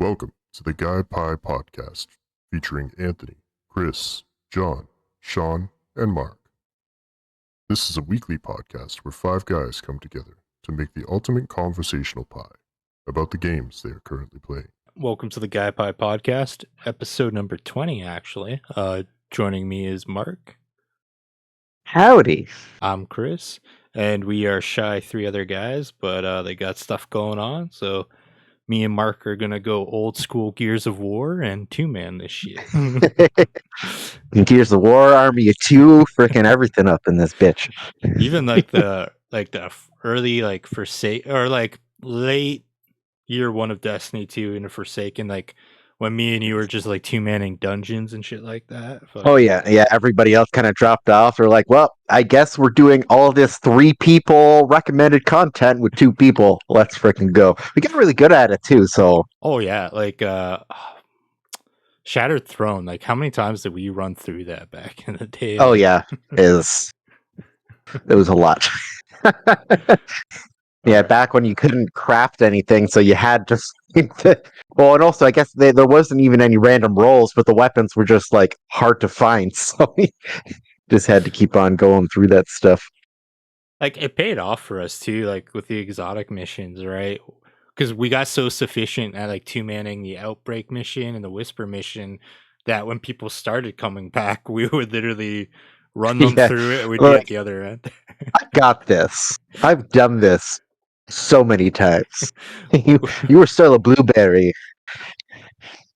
Welcome to the Guy Pie Podcast, featuring Anthony, Chris, John, Sean, and Mark. This is a weekly podcast where five guys come together to make the ultimate conversational pie about the games they are currently playing. Welcome to the Guy Pie Podcast, episode number 20, actually. Joining me is Mark. Howdy. I'm Chris, and we are shy three other guys, but they got stuff going on, so me and Mark are gonna go old school Gears of War and two-man this shit. Gears of War, Army of Two, freaking everything up in this bitch. Even like the early late year one of Destiny 2 into Forsaken, like when me and you were just like two-manning dungeons and shit like that. Oh yeah. Everybody else kind of dropped off. They're like, well, I guess we're doing all of this 3 people recommended content with 2 people. Let's freaking go. We got really good at it too. So. Oh yeah, like Shattered Throne. Like how many times did we run through that back in the day? Oh yeah, it was a lot. Yeah, back when you couldn't craft anything, so you had to. Well, and also I guess there wasn't even any random rolls, but the weapons were just like hard to find, so we just had to keep on going through that stuff. Like it paid off for us too, like with the exotic missions, right? Because we got so sufficient at like two-manning the Outbreak mission and the Whisper mission that when people started coming back, we would literally run them through it and we'd be at the other end. I got this. I've done this so many times. you were still a blueberry.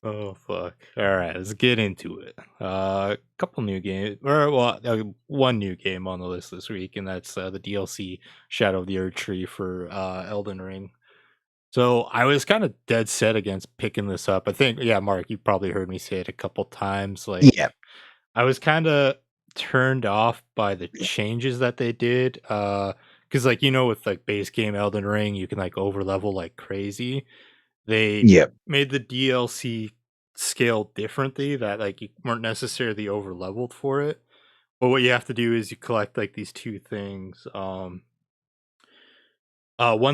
Oh fuck! All right, let's get into it. Couple new games, one new game on the list this week, and that's the DLC Shadow of the Erdtree for Elden Ring. So I was kind of dead set against picking this up. I think, yeah, Mark, you probably heard me say it a couple times. Like, yeah, I was kind of turned off by the changes that they did. Because like with like base game Elden Ring, you can like over level like crazy. They made the DLC scale differently, that like you weren't necessarily over leveled for it. But what you have to do is you collect like these two things. One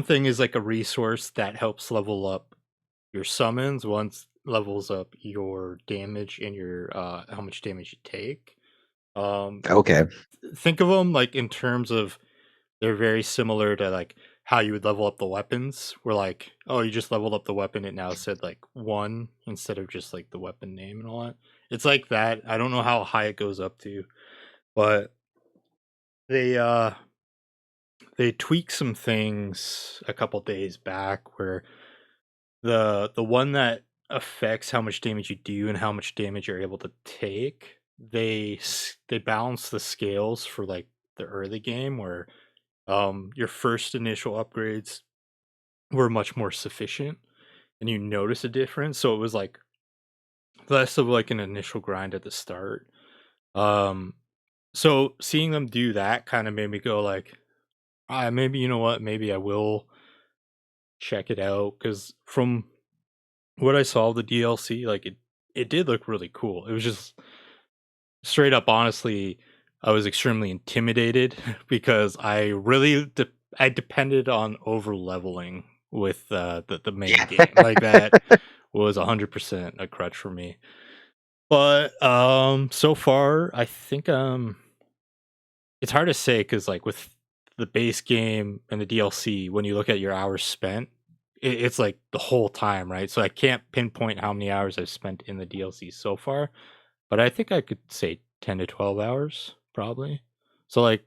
thing is like a resource that helps level up your summons. Once levels up your damage and your how much damage you take. Okay. Think of them like in terms of they're very similar to like how you would level up the weapons. Where like, oh, you just leveled up the weapon, it now said like 1 instead of just like the weapon name and all that. It's like that. I don't know how high it goes up to, but they tweaked some things a couple days back where the one that affects how much damage you do and how much damage you're able to take, they balance the scales for like the early game where your first initial upgrades were much more sufficient and you notice a difference, so it was like less of like an initial grind at the start. So seeing them do that kind of made me go like, maybe, you know what, maybe I will check it out, because from what I saw of the DLC, like it did look really cool. It was just straight up, honestly, I was extremely intimidated because I really I depended on over leveling with the main game. Like that was 100% a crutch for me. But so far I think it's hard to say, because like with the base game and the DLC, when you look at your hours spent, it's like the whole time, right? So I can't pinpoint how many hours I've spent in the DLC so far, but I think I could say 10 to 12 hours probably. So like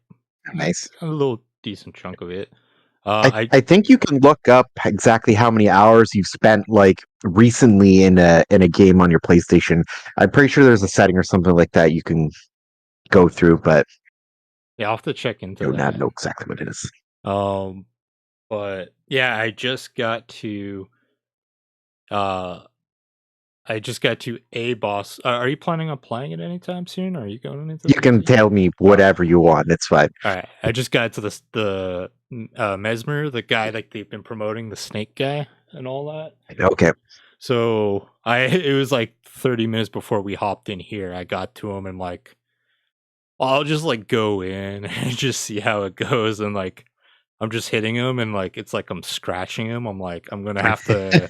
nice, a little decent chunk of it. I think you can look up exactly how many hours you've spent like recently in a game on your PlayStation. I'm pretty sure there's a setting or something like that you can go through, but yeah, I'll have to check into do that. not know exactly what it is. But yeah, I just got to a boss. Are you planning on playing it anytime soon? Or are you going into? You can tell me whatever you want. It's fine. All right, I just got to the Mesmer, the guy like they've been promoting, the snake guy and all that. Okay. So it was like 30 minutes before we hopped in here. I got to him and like, I'll just like go in and just see how it goes, and like I'm just hitting him and like it's like I'm scratching him. I'm like I'm gonna have to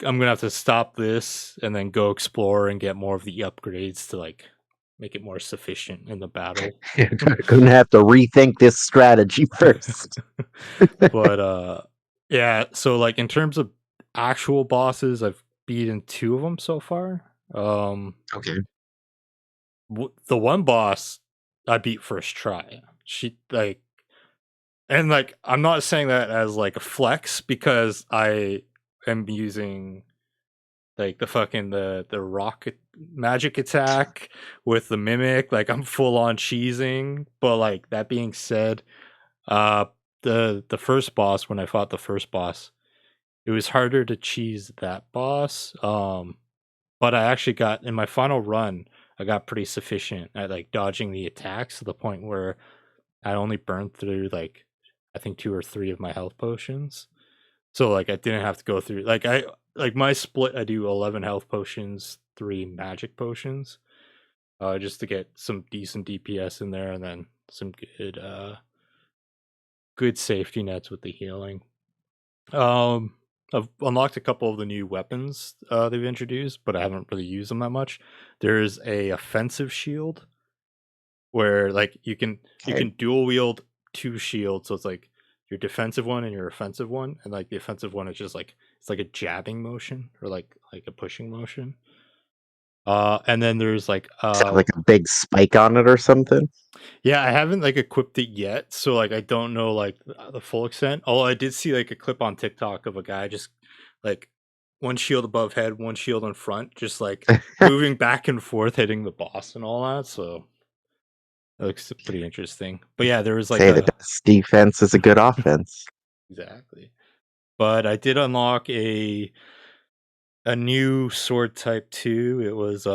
I'm gonna have to stop this and then go explore and get more of the upgrades to like make it more sufficient in the battle. You're gonna have to rethink this strategy first. But yeah, so like in terms of actual bosses, I've beaten 2 of them so far. Okay. The one boss I beat first try. She like and like I'm not saying that as like a flex because I am using like the fucking the rocket magic attack with the mimic, like I'm full on cheesing. But like that being said, uh the first boss, when I fought the first boss, it was harder to cheese that boss. But I actually got in my final run, I got pretty sufficient at like dodging the attacks to the point where I only burned through like I think 2 or 3 of my health potions. So like I didn't have to go through like my split. I do 11 health potions, 3 magic potions, just to get some decent DPS in there, and then some good safety nets with the healing. I've unlocked a couple of the new weapons they've introduced, but I haven't really used them that much. There's a offensive shield where like you can dual wield 2 shields, so it's like your defensive one and your offensive one, and like the offensive one is just like it's like a jabbing motion or like a pushing motion. And then there's like Does it have like a big spike on it or something? yeah, I haven't like equipped it yet, so like I don't know like the full extent. Although I did see like a clip on TikTok of a guy just like one shield above head, one shield in front, just like moving back and forth, hitting the boss and all that. So it looks pretty interesting. But yeah, there was like Say the best defense is a good offense. exactly. But I did unlock a new sword type too. It was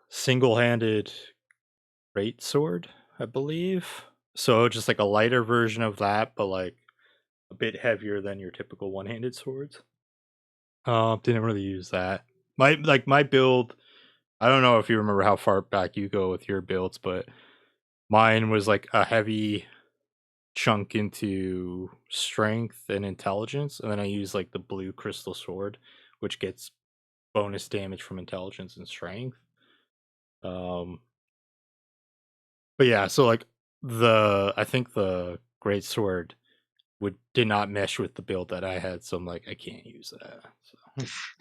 single-handed great sword, I believe. So just like a lighter version of that, but like a bit heavier than your typical one-handed swords. Didn't really use that. My build, I don't know if you remember how far back you go with your builds, but mine was like a heavy chunk into strength and intelligence, and then I use like the blue crystal sword, which gets bonus damage from intelligence and strength. Um, but yeah, so like I think the great sword did not mesh with the build that I had, so I'm like I can't use that. So.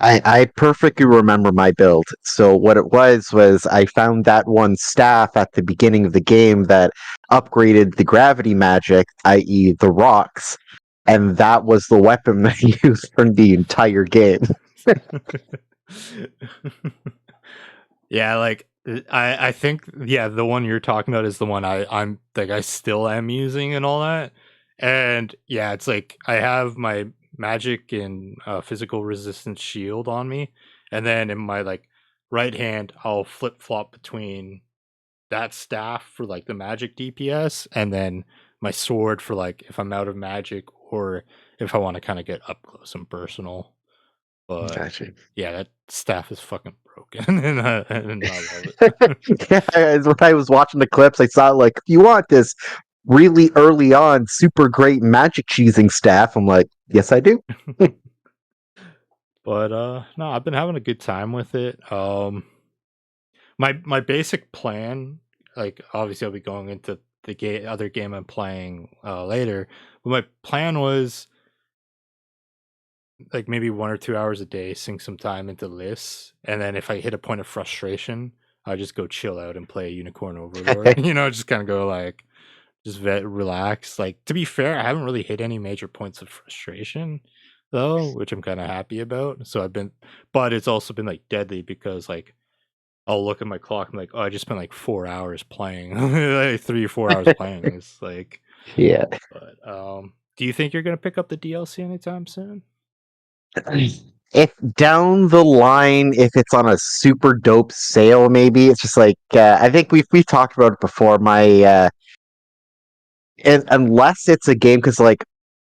I perfectly remember my build. So what it was I found that one staff at the beginning of the game that upgraded the gravity magic, i.e. the rocks, and that was the weapon I used for the entire game. Yeah, like I think yeah, the one you're talking about is the one I'm like I still am using and all that. And yeah, it's like I have my magic and physical resistance shield on me, and then in my like right hand I'll flip flop between that staff for like the magic DPS, and then my sword for like if I'm out of magic or if I want to kind of get up close and personal. But Gotcha. yeah, that staff is fucking broken, and I love it. Yeah, when I was watching the clips, I saw like, if you want this really early on, super great magic cheesing staff, I'm like, yes, I do. But no, I've been having a good time with it. My basic plan, like obviously I'll be going into the other game I'm playing later, but my plan was like maybe 1 or 2 hours a day, sink some time into lists, and then if I hit a point of frustration, I just go chill out and play Unicorn Overlord. Just kind of go like just relax. Like to be fair, I haven't really hit any major points of frustration though, which I'm kind of happy about. So but it's also been like deadly because like I'll look at my clock and like, oh, I just spent like 4 hours playing, like 3 or 4 hours playing. It's like, Yeah. but do you think you're gonna pick up the DLC anytime soon? If down the line, if it's on a super dope sale, maybe it's just like I think we've talked about it before. Unless it's a game, because like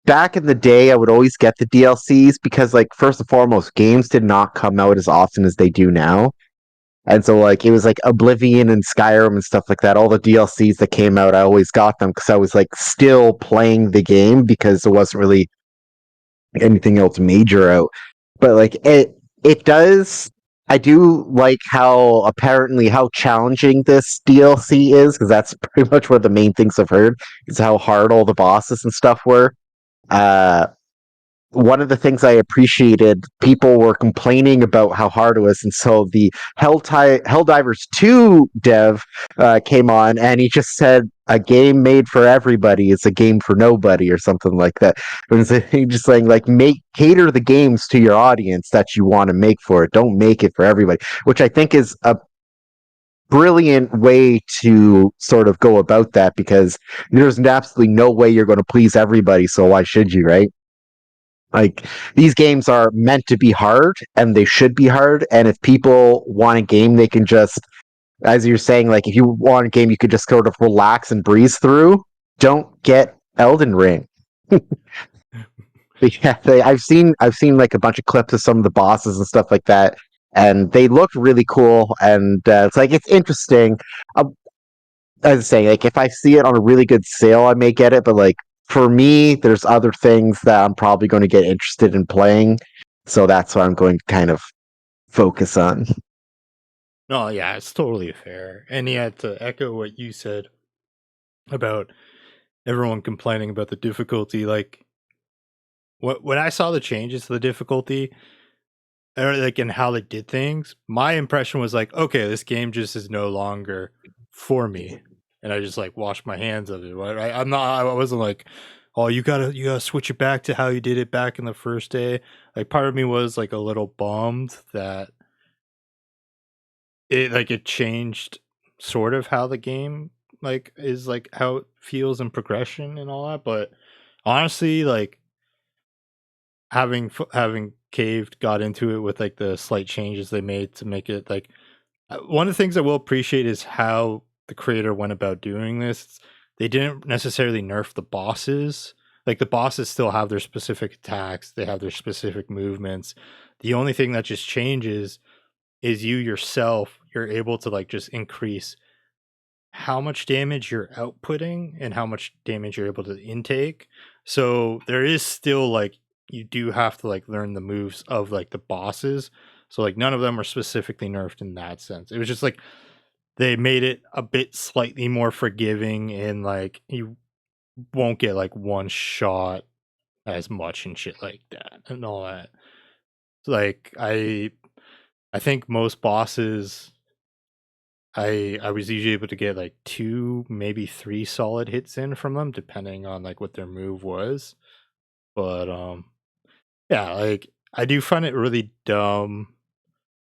back in the day, I would always get the DLCs because like first and foremost, games did not come out as often as they do now, and so like it was like Oblivion and Skyrim and stuff like that. All the DLCs that came out, I always got them because I was like still playing the game because there wasn't really anything else major out. But like it does. I do like how challenging this DLC is, because that's pretty much one of the main things I've heard, is how hard all the bosses and stuff were. Uh, One of the things I appreciated, people were complaining about how hard it was, and so the Helldivers 2 dev came on, and he just said, "A game made for everybody is a game for nobody," or something like that. He just saying, like, cater the games to your audience that you want to make for it. Don't make it for everybody, which I think is a brilliant way to sort of go about that, because there's absolutely no way you're going to please everybody, so why should you, right? Like, these games are meant to be hard, and they should be hard. And if people want a game, they can just, as you're saying, like, if you want a game, you could just sort of relax and breeze through. Don't get Elden Ring. Yeah, I've seen like a bunch of clips of some of the bosses and stuff like that, and they look really cool. And it's like, it's interesting. As I say, like, if I see it on a really good sale, I may get it. But like, for me, there's other things that I'm probably going to get interested in playing, so that's what I'm going to kind of focus on. No, yeah, it's totally fair. And yeah, to echo what you said about everyone complaining about the difficulty, like when I saw the changes to the difficulty, or like in how they did things, my impression was like, okay, this game just is no longer for me, and I just like washed my hands of it. Right? I wasn't like, oh, you gotta switch it back to how you did it back in the first day. Like, part of me was like a little bummed that it changed sort of how the game like is, like how it feels in progression and all that. But honestly, like having caved got into it with like the slight changes they made to make it like one of the things I will appreciate is how the creator went about doing this. They didn't necessarily nerf the bosses. Like, the bosses still have their specific attacks, they have their specific movements. The only thing that just changes is you yourself, you're able to like just increase how much damage you're outputting and how much damage you're able to intake. So there is still like, you do have to like learn the moves of like the bosses. So like none of them are specifically nerfed in that sense. It was just like they made it a bit slightly more forgiving, and like you won't get like one shot as much and shit like that and all that. Like I think most bosses I was usually able to get like 2, maybe 3 solid hits in from them, depending on like what their move was. But yeah, like I do find it really dumb,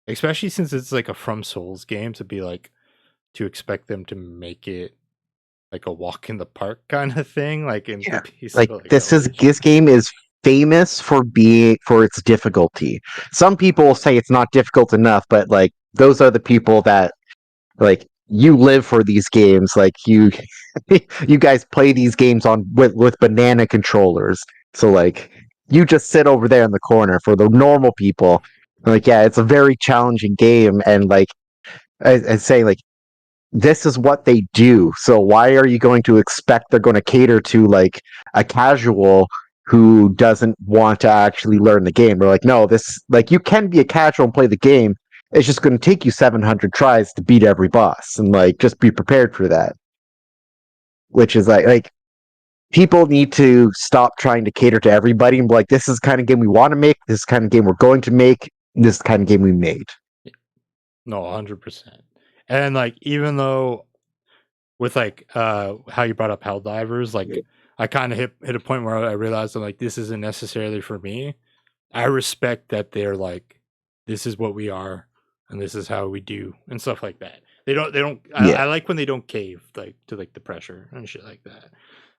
especially since it's like a From Souls game, to be like to expect them to make it like a walk in the park kind of thing, like in the Yeah, piece like, of like this game is famous for its difficulty. Some people say it's not difficult enough, but like, those are the people that, like, you live for these games. Like, you you guys play these games on with banana controllers, so like, you just sit over there in the corner. For the normal people, like, yeah, it's a very challenging game. And like, I say, like, this is what they do, so why are you going to expect they're going to cater to like a casual who doesn't want to actually learn the game? They're like, no, this, like, you can be a casual and play the game. It's just going to take you 700 tries to beat every boss, and like, just be prepared for that. Which is like, people need to stop trying to cater to everybody and be like, this is the kind of game we want to make, this is the kind of game we're going to make, this is the kind of game we made. No, 100%. And like, even though with like how you brought up Helldivers, like I kind of hit a point where I realized that like this isn't necessarily for me. I respect that they're like, this is what we are and this is how we do and stuff like that. They don't Yeah. I like when they don't cave like to like the pressure and shit like that.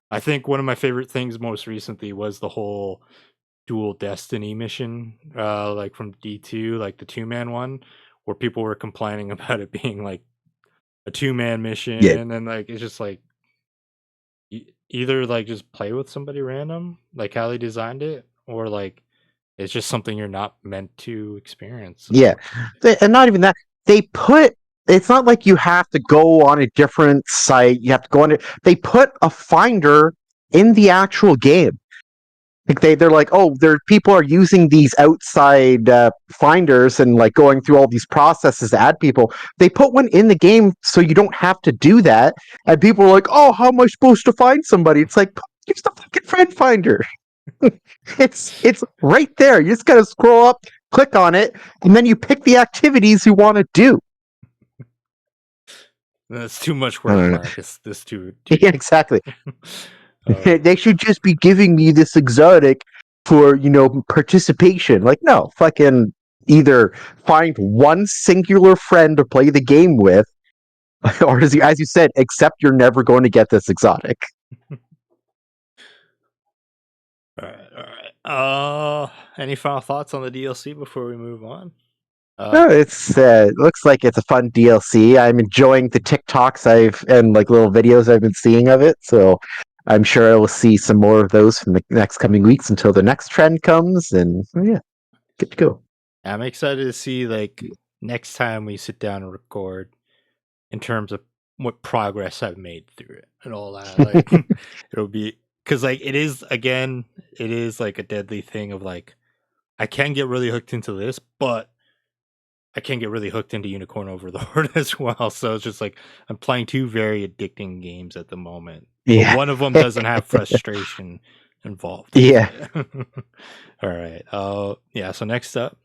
I think one of my favorite things most recently was the whole dual destiny mission, like from D2, like the 2-man one, where people were complaining about it being like a 2-man Yeah. mission, and like it's just like either like just play with somebody random, like how they designed it, or like it's just something you're not meant to experience. Yeah. And not even that. They put, it's not like you have to go on a different site. You have to go on it. They put a finder in the actual game. Like they're like, oh, people are using these outside finders and like going through all these processes to add people. They put one in the game so you don't have to do that. And people are like, oh, how am I supposed to find somebody? It's like, use the fucking friend finder. It's right there. You just gotta scroll up, click on it, and then you pick the activities you want to do. That's too much I don't work, know. Mark. It's this too. Yeah, exactly. Uh, They should just be giving me this exotic for, participation. Like, no, fucking either find one singular friend to play the game with, or as you said, accept you're never going to get this exotic. all right. Any final thoughts on the DLC before we move on? No, it's looks like it's a fun DLC. I'm enjoying the TikToks and like little videos I've been seeing of it, so I'm sure I will see some more of those from the next coming weeks until the next trend comes, and yeah, good to go. I'm excited to see like next time we sit down and record in terms of what progress I've made through it and all that. Like it'll be because like it is like a deadly thing of like I can get really hooked into this, but I can get really hooked into Unicorn Overlord as well. So it's just like I'm playing two very addicting games at the moment. But Yeah, one of them doesn't have frustration involved. yeah. All right. Yeah, so next up,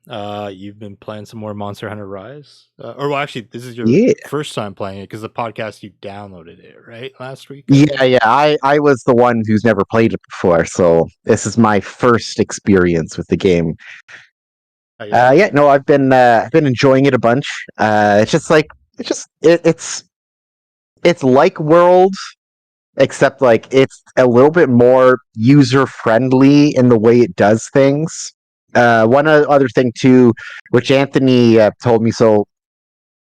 you've been playing some more Monster Hunter Rise. Or well actually this is your Yeah. first time playing it because the podcast you downloaded it, right? Last week? Yeah. I was the one who's never played it before, so this is my first experience with the game. How you like Yeah, no, I've been enjoying it a bunch. It's just like it's like World, except like it's a little bit more user friendly in the way it does things. Other thing too, which Anthony told me, so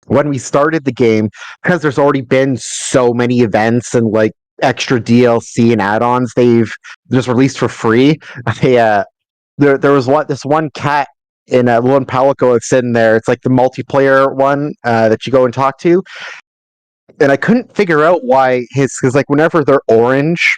when we started the game, because there's already been so many events and like extra DLC and add-ons they've just released for free. I there was this one cat in one Palico that's sitting there. It's like the multiplayer one that you go and talk to, and I couldn't figure out why because like whenever they're orange,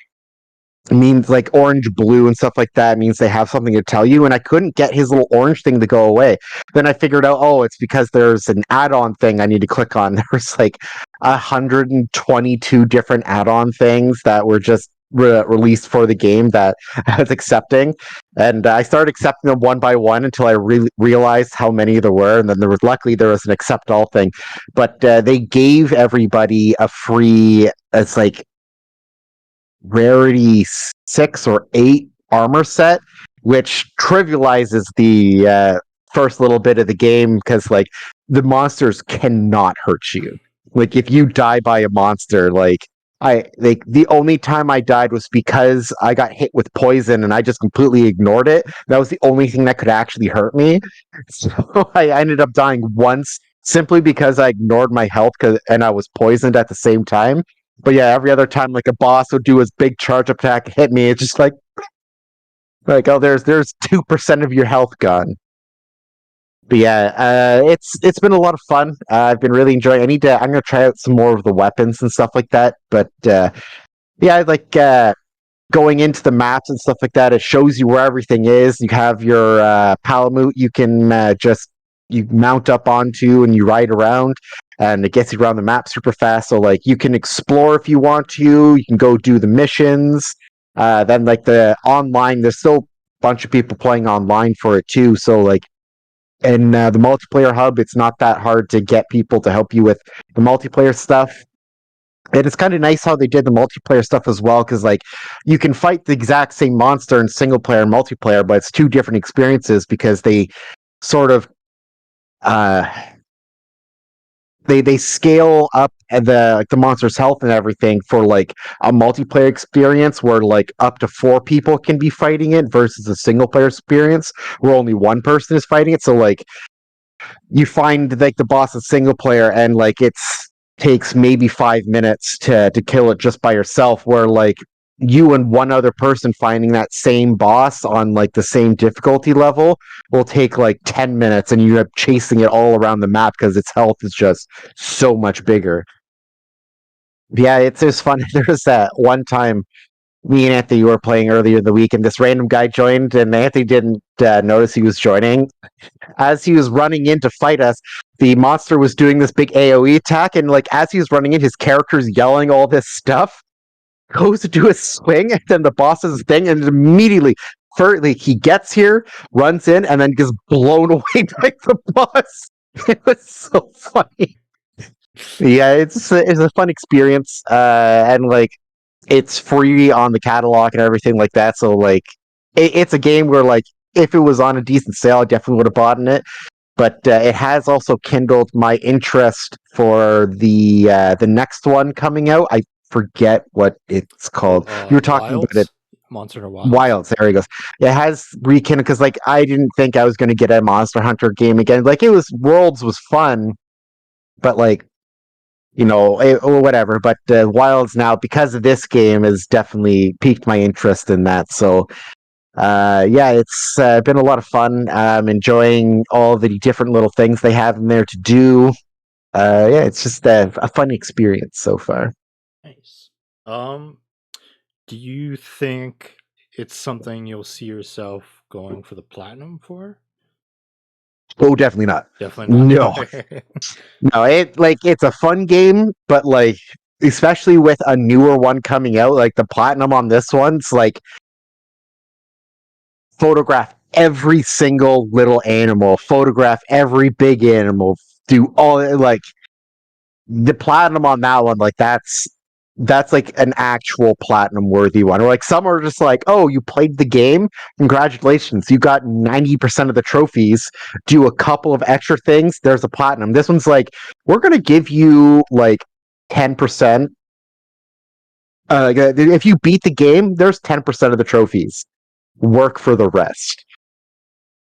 it means like orange, blue, and stuff like that means they have something to tell you, and I couldn't get his little orange thing to go away. Then I figured out, oh, it's because there's an add-on thing I need to click on. There was like 122 different add-on things that were just released for the game that I was accepting, and I started accepting them one by one until I realized how many there were, and then luckily there was an accept all thing, but they gave everybody a free, it's like rarity 6 or 8 armor set, which trivializes the first little bit of the game because like the monsters cannot hurt you. Like if you die by a monster, like the only time I died was because I got hit with poison and I just completely ignored it. That was the only thing that could actually hurt me. So I ended up dying once simply because I ignored my health and I was poisoned at the same time. But yeah, every other time like a boss would do his big charge attack, hit me, it's just like oh, there's 2% of your health gone. But yeah, it's been a lot of fun. I've been really enjoying. I'm gonna try out some more of the weapons and stuff like that. But yeah, I like going into the maps and stuff like that. It shows you where everything is. You have your Palamute. You can just you mount up onto and you ride around, and it gets you around the map super fast. So like you can explore if you want to. You can go do the missions. Then like the online, there's still a bunch of people playing online for it too. So like in the multiplayer hub, it's not that hard to get people to help you with the multiplayer stuff. And it's kind of nice how they did the multiplayer stuff as well, because like you can fight the exact same monster in single player and multiplayer, but it's two different experiences because they sort of uh they scale up the monster's health and everything for like a multiplayer experience where like up to 4 people can be fighting it versus a single player experience where only one person is fighting it. So like you find like the boss is single player and like it's takes maybe 5 minutes to kill it just by yourself, where like you and one other person finding that same boss on like the same difficulty level will take like 10 minutes and you're chasing it all around the map because its health is just so much bigger. Yeah, it's fun. There was that one time me and Anthony were playing earlier in the week, and this random guy joined, and Anthony didn't notice he was joining. As he was running in to fight us, the monster was doing this big AoE attack, and like as he was running in, his character's yelling all this stuff, goes to do a swing, and then the boss does his thing, and immediately, he gets here, runs in, and then gets blown away by the boss. It was so funny. Yeah, it's a fun experience, and like it's free on the catalog and everything like that. So like, it's a game where like if it was on a decent sale, I definitely would have bought in it. But it has also kindled my interest for the next one coming out. I forget what it's called. You were talking about it. Monster Hunter Wilds. Wilds, there he goes. It has rekindled because like I didn't think I was going to get a Monster Hunter game again. Like it was Worlds was fun, but like or whatever. But Wilds now, because of this game, has definitely piqued my interest in that. So yeah, it's been a lot of fun. I'm enjoying all the different little things they have in there to do. Yeah, it's just a fun experience so far. Nice. Do you think it's something you'll see yourself going for the platinum for? Oh, definitely not. Definitely not. No, it's a fun game, but like especially with a newer one coming out, like the platinum on this one's like photograph every single little animal, photograph every big animal, do all like the platinum on that one, like that's like an actual platinum worthy one. Or like some are just like, oh, you played the game, congratulations, you got 90% of the trophies, do a couple of extra things, there's a platinum. This one's like, we're gonna give you like 10%. If you beat the game, there's 10% of the trophies. Work for the rest.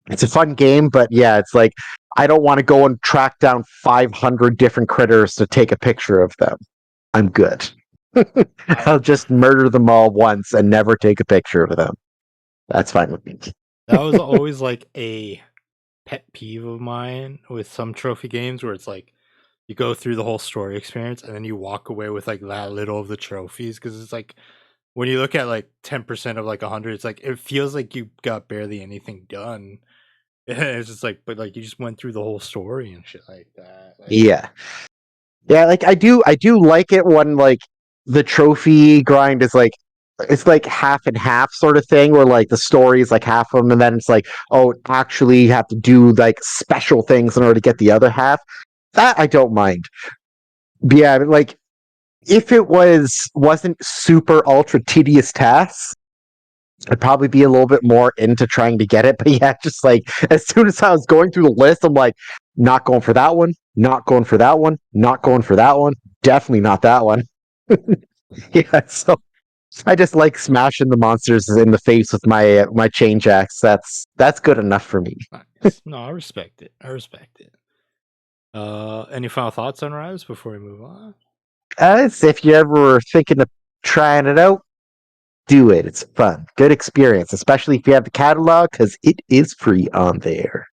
It's a fun game, but yeah, it's like I don't want to go and track down 500 different critters to take a picture of them. I'm good. I'll just murder them all once and never take a picture of them. That's fine with me. That was always like a pet peeve of mine with some trophy games where it's like you go through the whole story experience and then you walk away with like that little of the trophies, because it's like when you look at like 10% of like 100, it's like it feels like you got barely anything done. It's just like, but like you just went through the whole story and shit like that. Like, Yeah. Like I do like it when like the trophy grind is like it's like half and half sort of thing, where like the story is like half of them, and then it's like, oh, actually you have to do like special things in order to get the other half. That I don't mind. But yeah, like if it wasn't super ultra tedious tasks, I'd probably be a little bit more into trying to get it. But yeah, just like as soon as I was going through the list, I'm like, not going for that one, not going for that one, not going for that one, definitely not that one. Yeah, so I just like smashing the monsters in the face with my change axe. That's good enough for me. nice. No, I respect it. Any final thoughts on Rise before we move on? If you ever were thinking of trying it out, do it. It's fun, good experience, especially if you have the catalog, because it is free on there.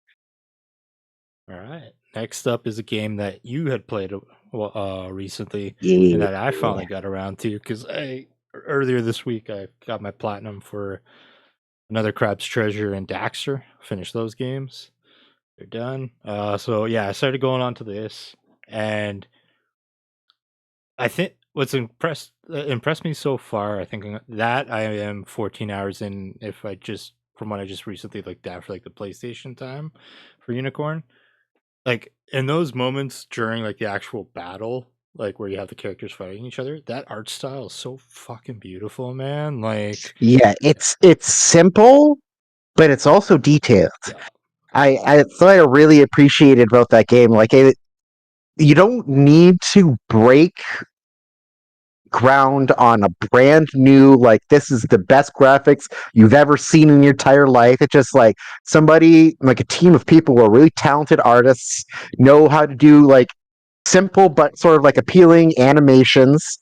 All right. Next up is a game that you had played recently, Yeah. and that I finally got around to, because earlier this week I got my platinum for Another Crab's Treasure and Daxter. Finished those games. They're done. So yeah, I started going on to this, and I think what's impressed me so far, I think that I am 14 hours in. If I just from what I just recently looked at for like the PlayStation time for Unicorn, like in those moments during like the actual battle, like where you have the characters fighting each other, that art style is so fucking beautiful, man. Like, Yeah, it's simple, but it's also detailed. yeah, I thought I really appreciated about that game. Like, you don't need to break ground on a brand new, like, this is the best graphics you've ever seen in your entire life. It's just like somebody, like a team of people who are really talented artists, know how to do like simple but sort of like appealing animations.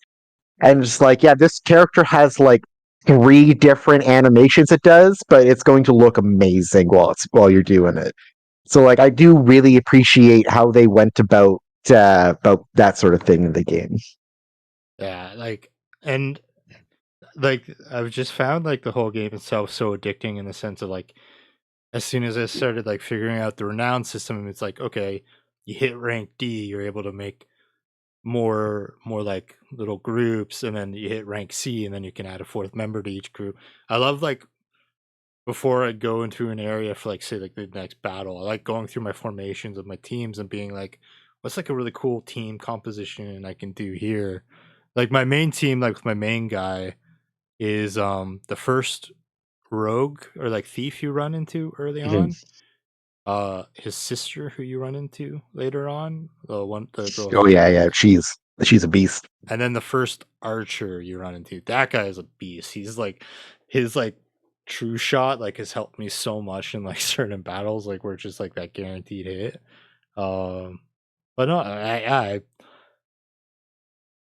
And just like, yeah, this character has like 3 different animations it does, but it's going to look amazing while you're doing it. So like, I do really appreciate how they went about that sort of thing in the game. yeah, like, and like I've just found like the whole game itself so addicting in the sense of like as soon as I started like figuring out the renown system, it's like okay, you hit rank D, you're able to make more like little groups, and then you hit rank C, and then you can add a fourth member to each group. I love like before I go into an area for like say like the next battle, I like going through my formations of my teams and being like, what's like a really cool team composition I can do here? Like my main team, like with my main guy, is the first rogue or like thief you run into early on. His sister who you run into later on, the one the girl Oh who yeah. She's a beast. and then the first archer you run into, that guy is a beast. He's like his like true shot like has helped me so much in like certain battles, like where it's just like that guaranteed hit. Um, but no,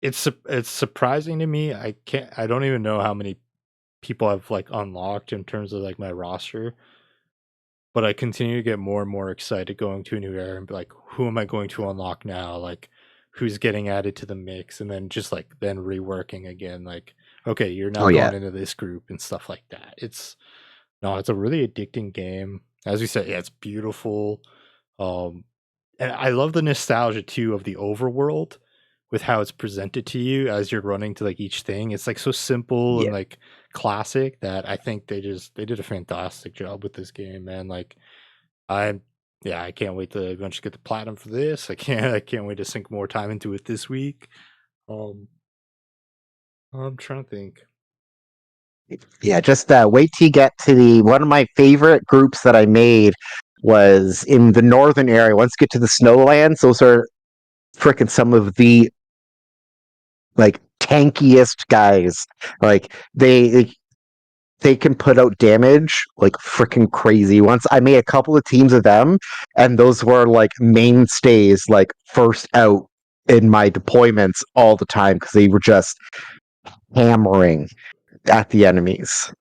it's surprising to me. I don't even know how many people I've like unlocked in terms of like my roster, but I continue to get more and more excited going to a new era and be like, who am I going to unlock now? Like, who's getting added to the mix? And then just like then reworking again. Like, okay, you're now Oh yeah. going into this group and stuff like that. It's a really addicting game. As we said, yeah, it's beautiful. Um, and I love the nostalgia too of the overworld with how it's presented to you as you're running to like each thing. It's like so simple and Yeah. like classic that I think they did a fantastic job with this game, man. Like I yeah, I can't wait to eventually get the platinum for this. I can't wait to sink more time into it this week. Um I'm trying to think. Yeah, just wait till you get to the one of my favorite groups that I made was in the northern area. Once you get to the snowlands, those are freaking some of the like tankiest guys. Like they can put out damage like freaking crazy. Once I made a couple of teams of them, and those were like mainstays, like first out in my deployments all the time because they were just hammering at the enemies.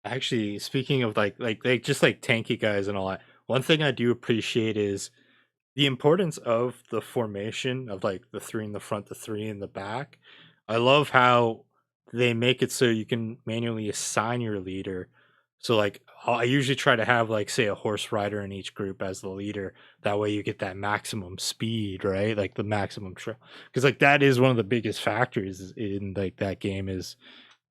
Actually, speaking of like just like tanky guys and all that, one thing I do appreciate is the importance of the formation of like the three in the front, the three in the back. I love how they make it so you can manually assign your leader. So like I usually try to have like say a horse rider in each group as the leader. That way you get that maximum speed, right? Like the maximum trail. Because like that is one of the biggest factors in like that game is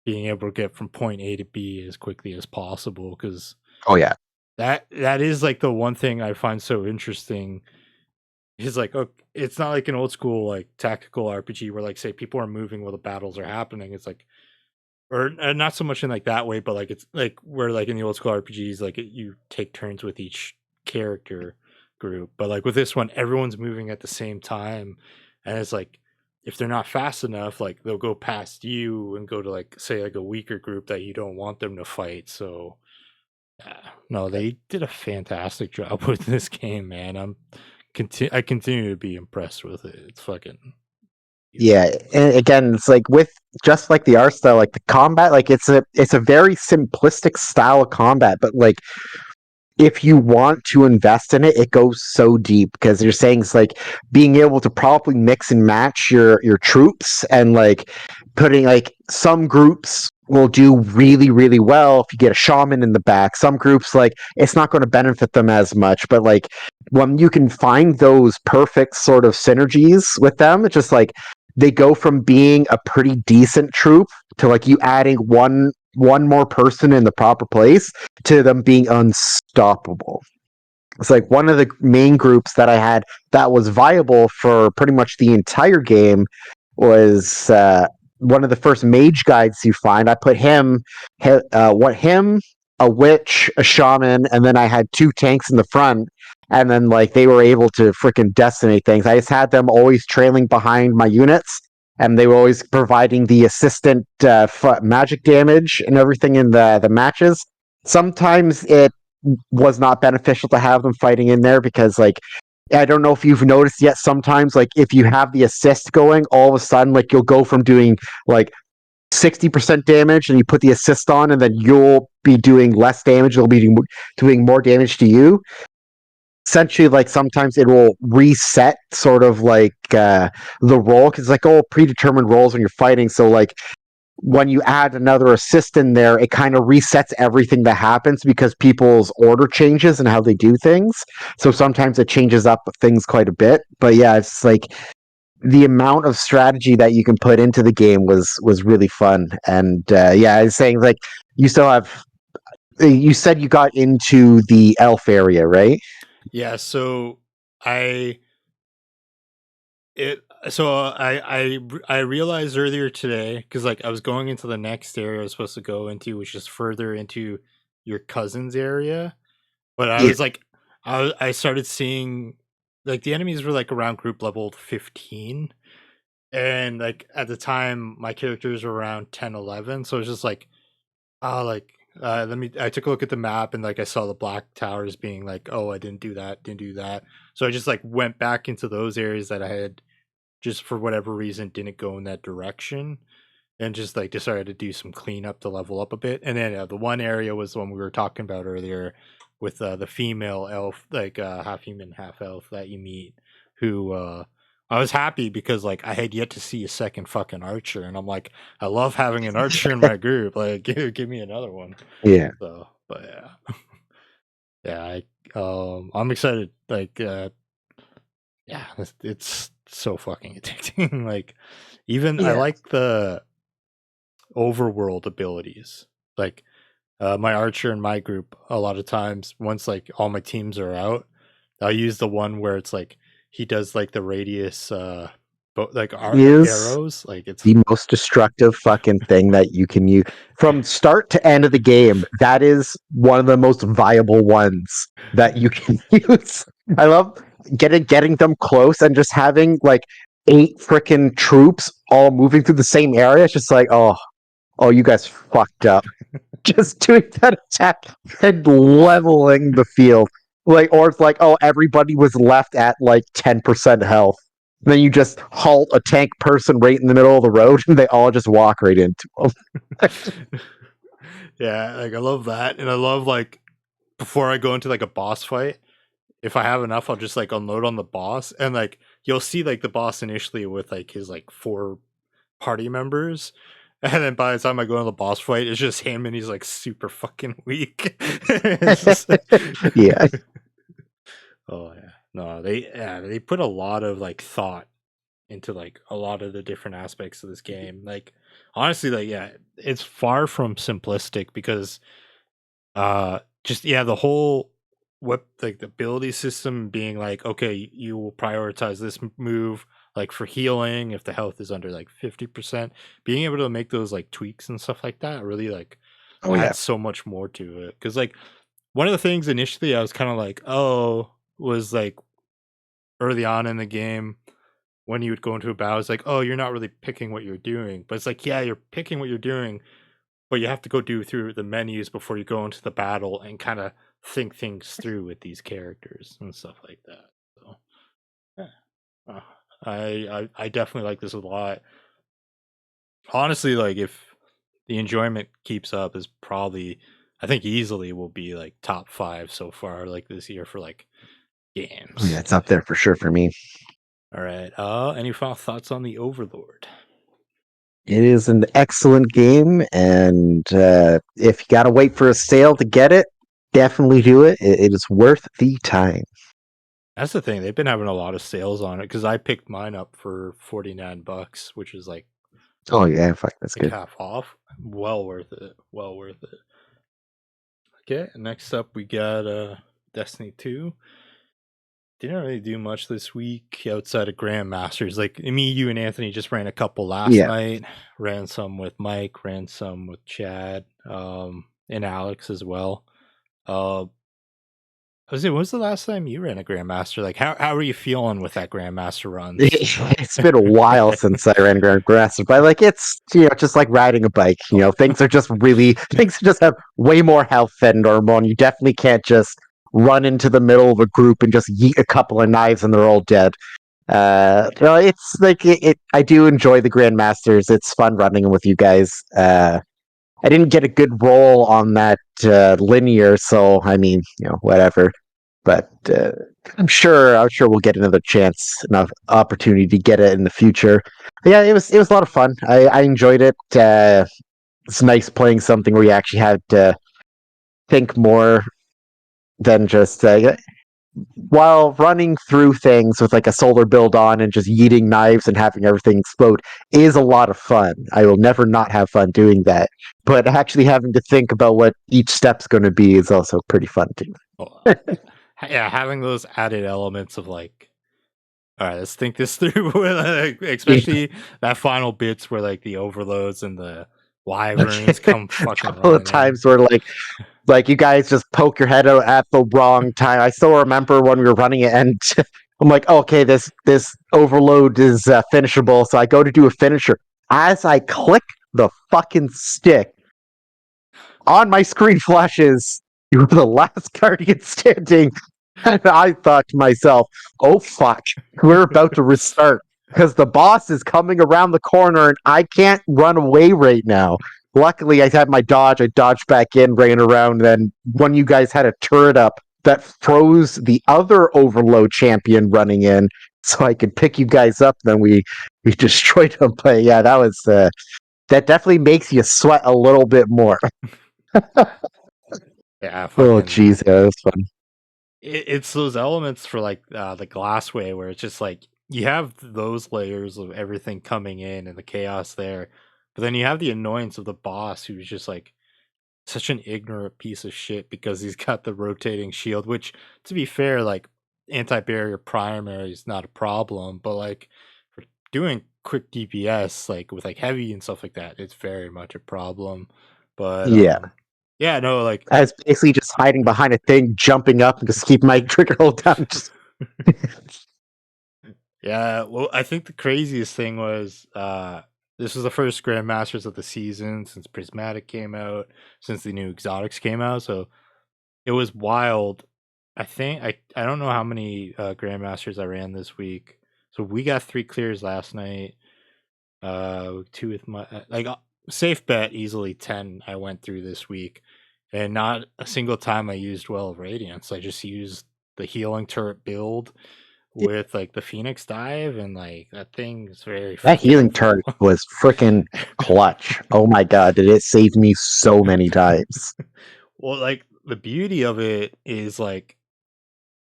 being able to get from point A to B as quickly as possible. Because Oh yeah. that is like the one thing I find so interesting. He's like, oh, it's not like an old school like tactical RPG where like say people are moving while the battles are happening. It's like, or not so much in like that way, but like it's like where like in the old school RPGs, like you take turns with each character group. But like with this one, everyone's moving at the same time, and it's like if they're not fast enough, like they'll go past you and go to like say like a weaker group that you don't want them to fight. So no, they did a fantastic job with this game, man. I continue to be impressed with it. It's fucking Yeah, beautiful. and again, it's like with just like the art style, like the combat, like it's a very simplistic style of combat, but like if you want to invest in it, it goes so deep because you're saying it's like being able to properly mix and match your troops and like putting like some groups will do really really well if you get a shaman in the back. Some groups like it's not going to benefit them as much, but like when you can find those perfect sort of synergies with them, it's just like they go from being a pretty decent troop to like you adding one more person in the proper place to them being unstoppable. It's like one of the main groups that I had that was viable for pretty much the entire game was one of the first mage guides you find. I put him, him, a witch, a shaman, and then I had two tanks in the front. And then like they were able to freaking decimate things. I just had them always trailing behind my units, and they were always providing the assistant magic damage and everything in the matches. Sometimes it was not beneficial to have them fighting in there because like I don't know if you've noticed yet, sometimes like if you have the assist going, all of a sudden like you'll go from doing like 60% damage and you put the assist on and then you'll be doing less damage, it'll be doing more damage to you. Essentially, like sometimes it will reset sort of like the roll because like all predetermined rolls when you're fighting. So like when you add another assist in there, it kind of resets everything that happens because people's order changes and how they do things. So sometimes it changes up things quite a bit. But yeah, it's like the amount of strategy that you can put into the game was really fun. And yeah, I was saying like you still have. You said you got into the elf area, right? Yeah, so I it so I realized earlier today because like I was going into the next area I was supposed to go into, which is further into your cousin's area, but I Yeah. was like, I started seeing like the enemies were like around group level 15, and like at the time my characters were around 10, 11, so it's just like, oh, like let me. I took a look at the map and like I saw the black towers being like, oh, I didn't do that, didn't do that. So I just like went back into those areas that I had just for whatever reason didn't go in that direction, and just like decided to do some cleanup to level up a bit. And then the one area was the one we were talking about earlier with the female elf, like half human, half elf that you meet, who I was happy because like I had yet to see a second fucking archer, and I'm like, I love having an archer in my group. Like, give me another one. Yeah. So, but yeah, yeah, I'm excited. Like, yeah, it's so fucking addicting. Like, even I Yeah. like the overworld abilities. Like, my archer in my group, a lot of times, once like all my teams are out, I'll use the one where it's like he does like the radius, like Is arrows. Like it's the most destructive fucking thing that you can use from start to end of the game. That is one of the most viable ones that you can use. I love getting them close and just having like 8 freaking troops all moving through the same area. It's just like, oh, you guys fucked up. Just doing that attack and leveling the field. Like, or it's like, oh, everybody was left at like 10% health. And then you just halt a tank person right in the middle of the road and they all just walk right into them. yeah, like I love that, and I love like before I go into like a boss fight, if I have enough, I'll just like unload on the boss, and like you'll see like the boss initially with like his like 4 party members, and then by the time I go on the boss fight, it's just him, and he's like super fucking weak. It's just Yeah. oh yeah, no, they put a lot of like thought into like a lot of the different aspects of this game. Like honestly, like yeah, it's far from simplistic because just yeah, the whole what like the ability system being like, okay, you will prioritize this move like for healing if the health is under like 50%. Being able to make those like tweaks and stuff like that really like Oh yeah. adds so much more to it. Cause like one of the things initially I was kind of like, oh, was like early on in the game when you would go into a battle, it's like, oh, you're not really picking what you're doing. But it's like, yeah, you're picking what you're doing, but you have to go do through the menus before you go into the battle and kind of think things through with these characters and stuff like that. So, yeah. Uh, I definitely like this a lot. Honestly, like if the enjoyment keeps up, is probably I think easily will be like top 5 so far like this year for like Oh, yeah, games. it's up there for sure for me. All right. Any final thoughts on the Overlord? It is an excellent game, and if you gotta wait for a sale to get it, definitely do it. It is worth the time. That's the thing. They've been having a lot of sales on it because I picked mine up for $49, which is Oh yeah, fuck, that's like good. half off. Well worth it. Well worth it. Okay, next up we got Destiny 2. Didn't really do much this week outside of Grandmasters. Like me, you, and Anthony just ran a couple last Yeah. night. Ran some with Mike. Ran some with Chad. And Alex as well. Jose, when was the last time you ran a Grandmaster? Like, how are you feeling with that Grandmaster runs? It's been a while since I ran Grandmaster, but like it's just like riding a bike. Things are just really things just have way more health than normal, and you definitely can't just run into the middle of a group and just yeet a couple of knives and they're all dead. It's like I do enjoy the Grandmasters. It's fun running them with you guys. I didn't get a good roll on that linear, so I mean, whatever. but I'm sure we'll get another chance, enough opportunity to get it in the future. But yeah, it was a lot of fun. I enjoyed it. It's nice playing something where you actually had to think more than just while running through things with like a solar build on and just yeeting knives and having everything explode is a lot of fun. I will never not have fun doing that. But actually having to think about what each step's going to be is also pretty fun too. Well, yeah, having those added elements of like, all right, let's think this through. Especially that final bits where like the overloads and the wyverns come fucking a couple of running in. times where like you guys just poke your head out at the wrong time. I still remember when we were running it, and I'm like, okay, this overload is finishable, so I go to do a finisher. As I click the fucking stick, on my screen flashes, you were the last guardian standing, and I thought to myself, oh fuck, we're about to restart because the boss is coming around the corner, and I can't run away right now. Luckily, I had my dodge. I dodged back in, ran around. Then one of you guys had a turret up that froze the other Overload champion running in, so I could pick you guys up. Then we destroyed them. But yeah, that was that definitely makes you sweat a little bit more. Yeah, Oh fucking. jeez, yeah, that was fun. It's those elements for like the glassway where it's just like you have those layers of everything coming in and the chaos there, but then you have the annoyance of the boss who's just like such an ignorant piece of shit because he's got the rotating shield, which to be fair, like anti-barrier primary is not a problem, but like for doing quick DPS, like with like heavy and stuff like that, it's very much a problem. But Yeah. yeah, no, like I was basically just hiding behind a thing, jumping up, and just keep my trigger hold down. Just yeah, well, I think the craziest thing was this was the first Grandmasters of the season since Prismatic came out, since the new exotics came out, so it was wild. I think I don't know how many Grandmasters I ran this week. So we got 3 clears last night. 2 with my safe bet easily 10 I went through this week. And not a single time I used Well of Radiance. I just used the healing turret build with like the Phoenix dive, and like that thing is very that healing forgivable. turret was freaking clutch. Oh my god, did it save me so many times? Well, like the beauty of it is like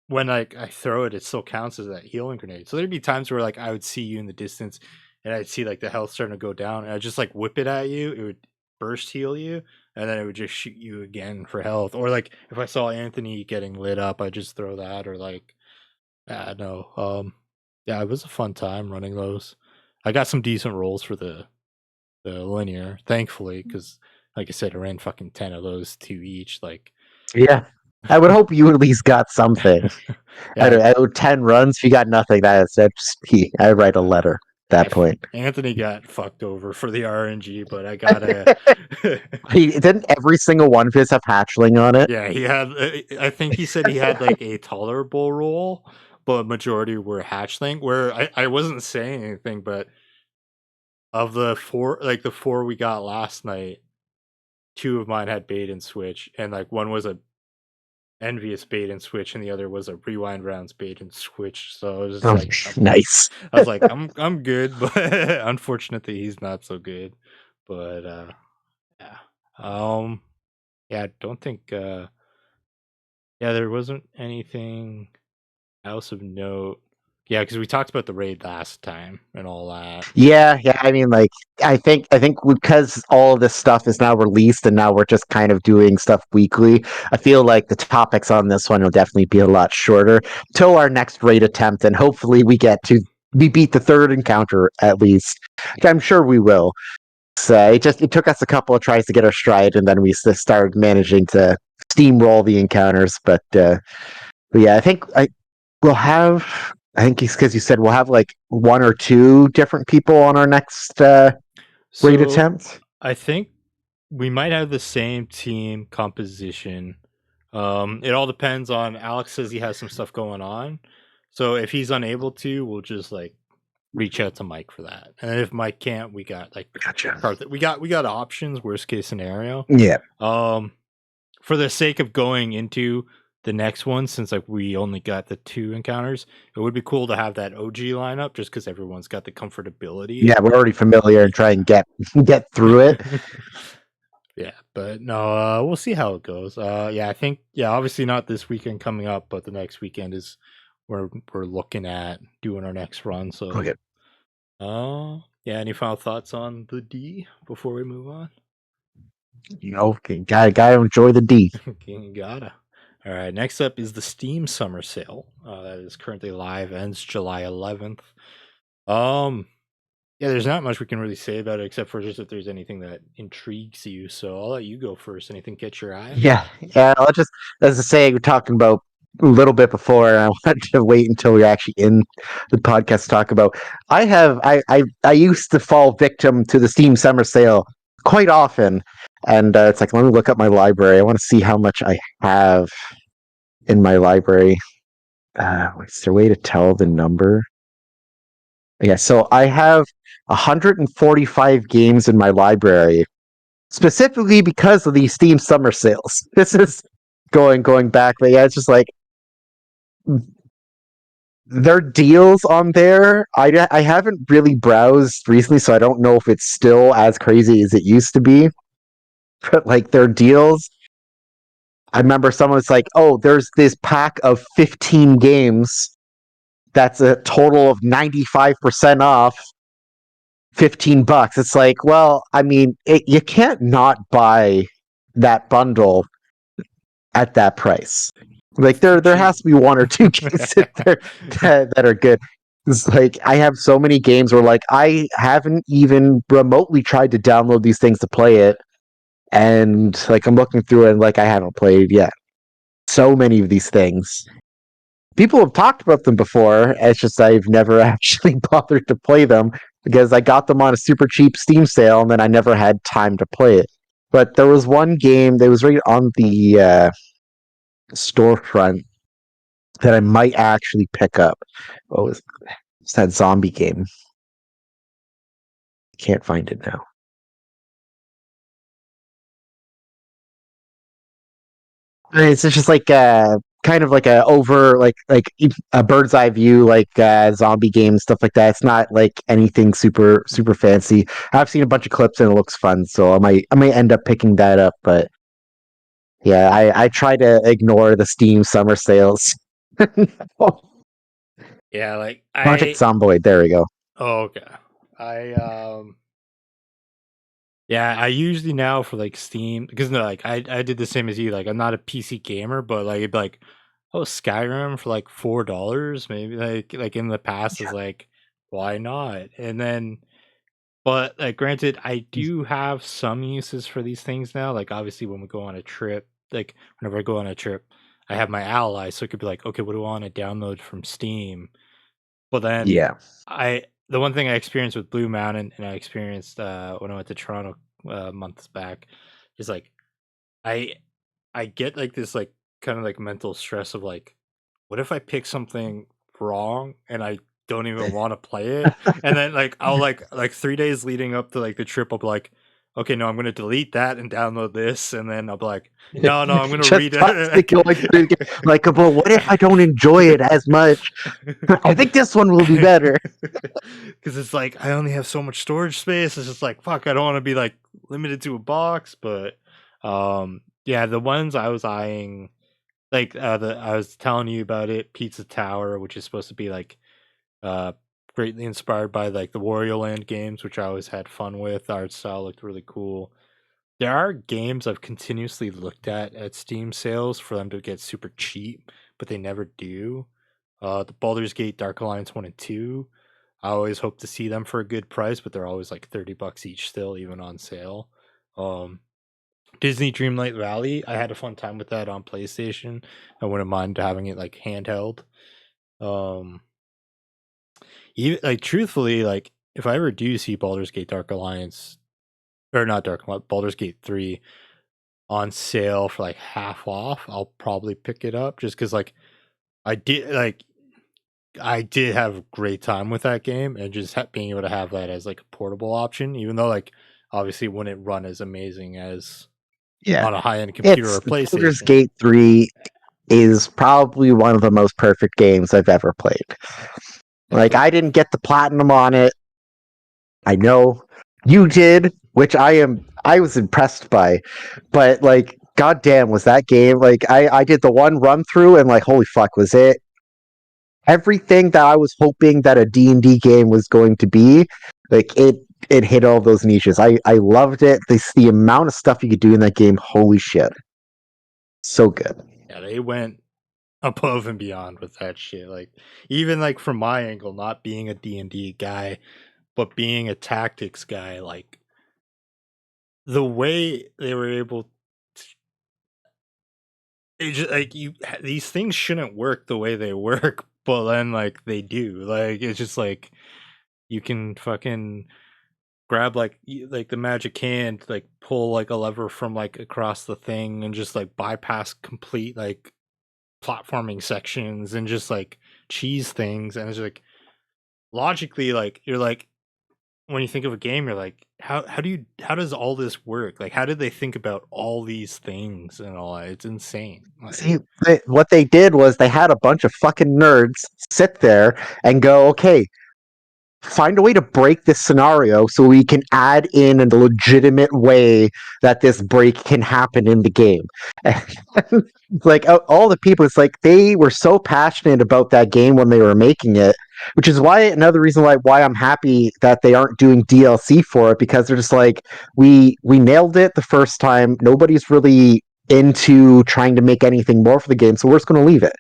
when like I throw it, it still counts as that healing grenade. So there'd be times where like I would see you in the distance and I'd see like the health starting to go down, and I'd just like whip it at you. It would burst heal you, and then it would just shoot you again for health. Or like if I saw Anthony getting lit up, I'd just throw that. Or like, no, yeah, it was a fun time running those. I got some decent rolls for the linear, thankfully, because like I said, I ran fucking 10 of those, 2 each. Like, Yeah. I would hope you at least got something. yeah, Out of 10 runs, if you got nothing, that's I write a letter at that point. Anthony got fucked over for the RNG, but I got a. Didn't every single one of his have hatchling on it? Yeah, he had. I think he said he had like a tolerable roll, but majority were hatchling. Where I wasn't saying anything, but of the 4, like the 4 we got last night, 2 of mine had bait and switch, and like one was a envious bait and switch, and the other was a rewind rounds bait and switch. So I was just Oh, like, nice. I was like, I'm good, but unfortunately he's not so good. But yeah, yeah, I don't think yeah, there wasn't anything else of note. Yeah, because we talked about the raid last time and all that. Yeah, yeah. I mean, like, I think because all of this stuff is now released, and now we're just kind of doing stuff weekly. I feel like the topics on this one will definitely be a lot shorter till our next raid attempt, and hopefully we beat the third encounter at least. I'm sure we will. So it took us a couple of tries to get our stride, and then we started managing to steamroll the encounters. But yeah, we'll have. I think it's because you said we'll have like 1 or 2 different people on our next raid So attempt. I think we might have the same team composition. It all depends on Alex says he has some stuff going on. So if he's unable to, we'll just like reach out to Mike for that. And if Mike can't, we got like Gotcha. we got options, worst case scenario. Yeah. For the sake of going into the next one, since like we only got the 2 encounters, it would be cool to have that OG lineup just because everyone's got the comfortability. Yeah, we're already familiar and try and get through it. Yeah, but no, we'll see how it goes. Yeah, I think obviously not this weekend coming up, but the next weekend is where we're looking at doing our next run. So, Okay. yeah. Any final thoughts on the D before we move on? Gotta enjoy the D. Gotta. All right. Next up is the Steam Summer Sale. That is currently live. Ends July 11th. Yeah, there's not much we can really say about it except for just if there's anything that intrigues you. So I'll let you go first. Anything catch your eye? Yeah. I'll just, as I say, we're talking about a little bit before, and I wanted to wait until we're actually in the podcast to talk about. I used to fall victim to the Steam Summer Sale quite often, and it's like, let me look up my library. I want to see how much I have in my library. Is there a way to tell the number? Yeah, so I have 145 games in my library, specifically because of these Steam Summer Sales. This is going back, but yeah, it's just like their deals on there. I haven't really browsed recently, so I don't know if it's still as crazy as it used to be. But like their deals, I remember someone was like, "Oh, there's this pack of 15 games that's a total of 95% off." $15. It's like, well, I mean, you can't not buy that bundle at that price. Like there has to be one or two games in there that are good. It's like I have so many games where like I haven't even remotely tried to download these things to play it, and like I'm looking through it and like I haven't played yet. So many of these things. People have talked about them before. It's just I've never actually bothered to play them because I got them on a super cheap Steam sale and then I never had time to play it. But there was one game that was right on the storefront that I might actually pick up. What was it's that zombie game? Can't find it now. It's just like kind of like a over like a bird's eye view like zombie game stuff like that. It's not like anything super fancy. I've seen a bunch of clips and it looks fun, so I might end up picking that up. But yeah, I try to ignore the Steam summer sales. Yeah, like Project Zomboid. There we go. Oh, okay. Yeah, I usually now for like Steam because no, like I did the same as you. Like I'm not a PC gamer, but like it'd be like, oh, Skyrim for like $4, maybe like in the past is like, why not? And then but like granted, I do have some uses for these things now. Like obviously when we go on a trip, like whenever I go on a trip, I have my ally, so it could be like, okay, what do I want to download from Steam? But then Yeah. the one thing I experienced with Blue Mountain and I experienced when I went to Toronto months back is like I I get like this like kind of like mental stress of like what if I pick something wrong and I don't even want to play it? And then like I'll like 3 days leading up to like the trip, I'll be like, okay, no, I'm gonna delete that and download this, and then I'll be like, no, I'm gonna Just read it constantly going through the game. Like, well, what if I don't enjoy it as much? I think this one will be better. Because it's like I only have so much storage space. It's just like fuck. I don't want to be like limited to a box. But yeah, the ones I was eyeing, like I was telling you about it, Pizza Tower, which is supposed to be like uh greatly inspired by like the Wario Land games, which I always had fun with. The art style looked really cool. There are games I've continuously looked at Steam sales for them to get super cheap, but they never do. The Baldur's Gate Dark Alliance 1 and 2. I always hope to see them for a good price, but they're always like $30 each still, even on sale. Um, Disney Dreamlight Valley, I had a fun time with that on PlayStation. I wouldn't mind having it like handheld. Um, even like truthfully, like if I ever do see Baldur's Gate Dark Alliance or not Dark Alliance, Baldur's Gate 3 on sale for like half off, I'll probably pick it up just because like I did like I did have a great time with that game, and just being able to have that as like a portable option, even though like obviously it wouldn't run as amazing as Yeah. on a high end computer It's or Baldur's PlayStation. Gate 3. is probably one of the most perfect games I've ever played. Like, I didn't get the platinum on it. I know you did, which I was impressed by. But like, goddamn, was that game like I did the one run through and like, holy fuck, was it everything that I was hoping that a D&D game was going to be? Like it hit all those niches. I loved it. The amount of stuff you could do in that game, holy shit. So good. Yeah, they went above and beyond with that shit. Like, even like from my angle, not being a D&D guy, but being a tactics guy, like the way they were able to, it just like these things shouldn't work the way they work, but then like they do. Like, it's just like you can fucking grab like the magic hand, like pull like a lever from like across the thing and just like bypass complete like platforming sections and just like cheese things. And it's like logically, like you're like, when you think of a game, you're like, how does all this work? Like, how did they think about all these things and all that? It's insane. Like, See, what they did was they had a bunch of fucking nerds sit there and go, okay, find a way to break this scenario so we can add in a legitimate way that this break can happen in the game. Like all the people, it's like they were so passionate about that game when they were making it, which is why another reason why I'm happy that they aren't doing DLC for it, because they're just like, we nailed it the first time. Nobody's really into trying to make anything more for the game, so we're just going to leave it.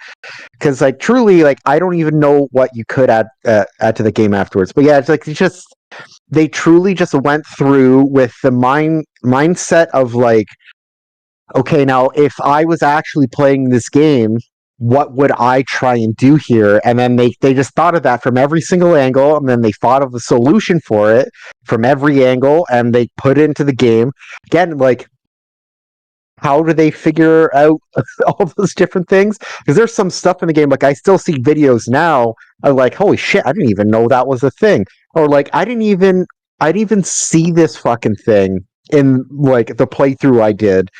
Because like truly, like I don't even know what you could add to the game afterwards. But yeah, it's like they truly just went through with the mindset of like, okay, now if I was actually playing this game, what would I try and do here? And then they just thought of that from every single angle, and then they thought of the solution for it from every angle, and they put it into the game. Again, like, how do they figure out all those different things? Because there's some stuff in the game, like I still see videos now of like, holy shit, I didn't even know that was a thing. Or like I didn't even see this fucking thing in like the playthrough I did.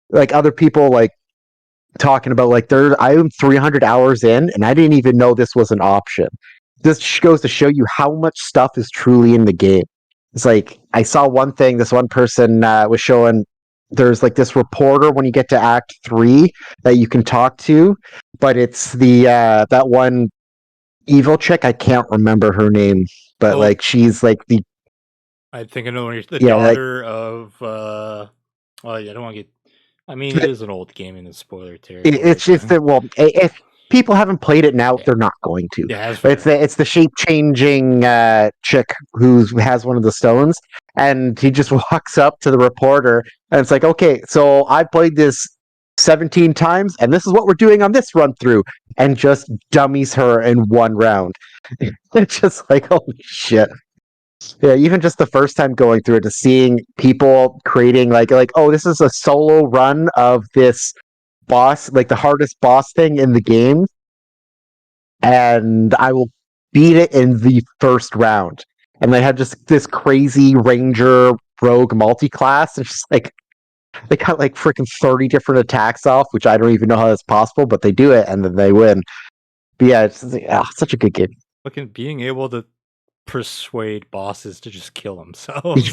Like other people like talking about like I'm 300 hours in and I didn't even know this was an option. This goes to show you how much stuff is truly in the game. It's like I saw one thing, this one person was showing there's like this reporter when you get to Act 3 that you can talk to, but it's the that one evil chick, I can't remember her name, but like she's like the I think I know the yeah, like, daughter of well, yeah, I don't want to get, I mean, it is an old game in the spoiler territory. it's just that, well, if people haven't played it now, Yeah. they're not going to. Yeah, that's But fair. it's the shape changing chick who has one of the stones, and he just walks up to the reporter, and it's like, okay, so I played this 17 times, and this is what we're doing on this run through, and just dummies her in one round. It's just like, holy shit. Yeah, even just the first time going through it, to seeing people creating like, oh, this is a solo run of this boss, like the hardest boss thing in the game, and I will beat it in the first round. And they have just this crazy ranger rogue multi-class. It's just like they got like freaking 30 different attacks off, which I don't even know how that's possible, but they do it and then they win. But yeah, it's such a good game. Fucking being able to persuade bosses to just kill themselves.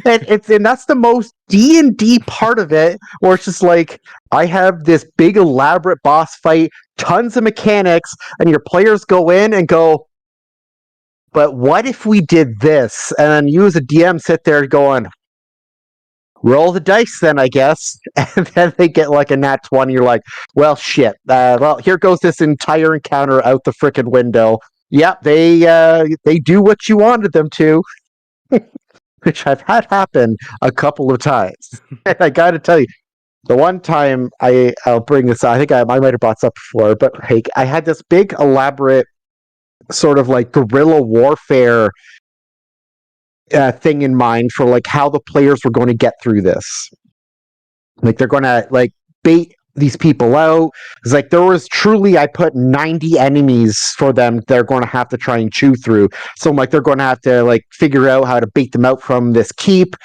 and that's the most D&D part of it, where it's just like, I have this big elaborate boss fight, tons of mechanics, and your players go in and go, but what if we did this? And you as a DM sit there going, roll the dice then, I guess. And then they get like a nat 20. You're like, well, shit. Well, here goes this entire encounter out the frickin' window. Yep, they do what you wanted them to. Which I've had happen a couple of times. And I gotta tell you, the one time I'll bring this up, I think I might have brought this up before, but like I had this big elaborate sort of like guerrilla warfare thing in mind for like how the players were going to get through this. Like they're going to like bait these people out. It's like there was truly, I put 90 enemies for them they're going to have to try and chew through. So like they're going to have to like figure out how to bait them out from this keep,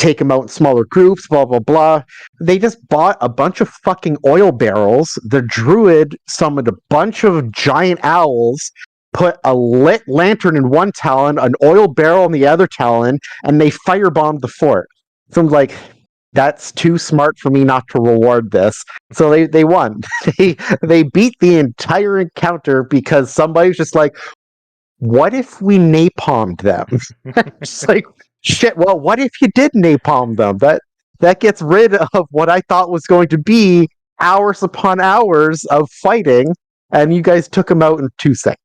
take them out in smaller groups, blah, blah, blah. They just bought a bunch of fucking oil barrels. The druid summoned a bunch of giant owls, put a lit lantern in one talon, an oil barrel in the other talon, and they firebombed the fort. So I'm like, that's too smart for me not to reward this. So they won. They beat the entire encounter because somebody's just like, what if we napalmed them? Just like, shit, well, what if you did napalm them? That gets rid of what I thought was going to be hours upon hours of fighting, and you guys took them out in 2 seconds.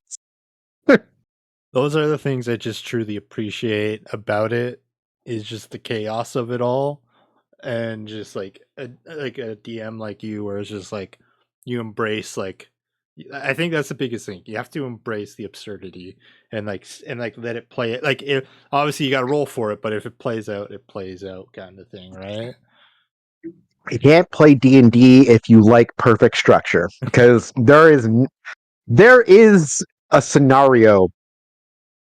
Those are the things I just truly appreciate about it, is just the chaos of it all, and just like a DM like you, where it's just like you embrace like, I think that's the biggest thing. You have to embrace the absurdity and let it play it. Like, if obviously you got to roll for it, but if it plays out, it plays out, kind of thing, right? You can't play D&D if you like perfect structure, because there is a scenario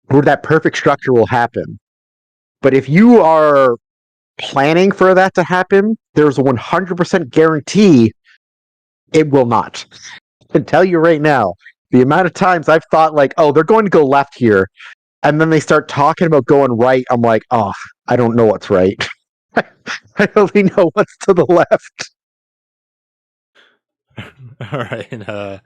where that perfect structure will happen. But if you are planning for that to happen, there's a 100% guarantee it will not. I can tell you right now, the amount of times I've thought like, oh, they're going to go left here, and then they start talking about going right, I'm like, oh, I don't know what's right. I only know what's to the left. All right.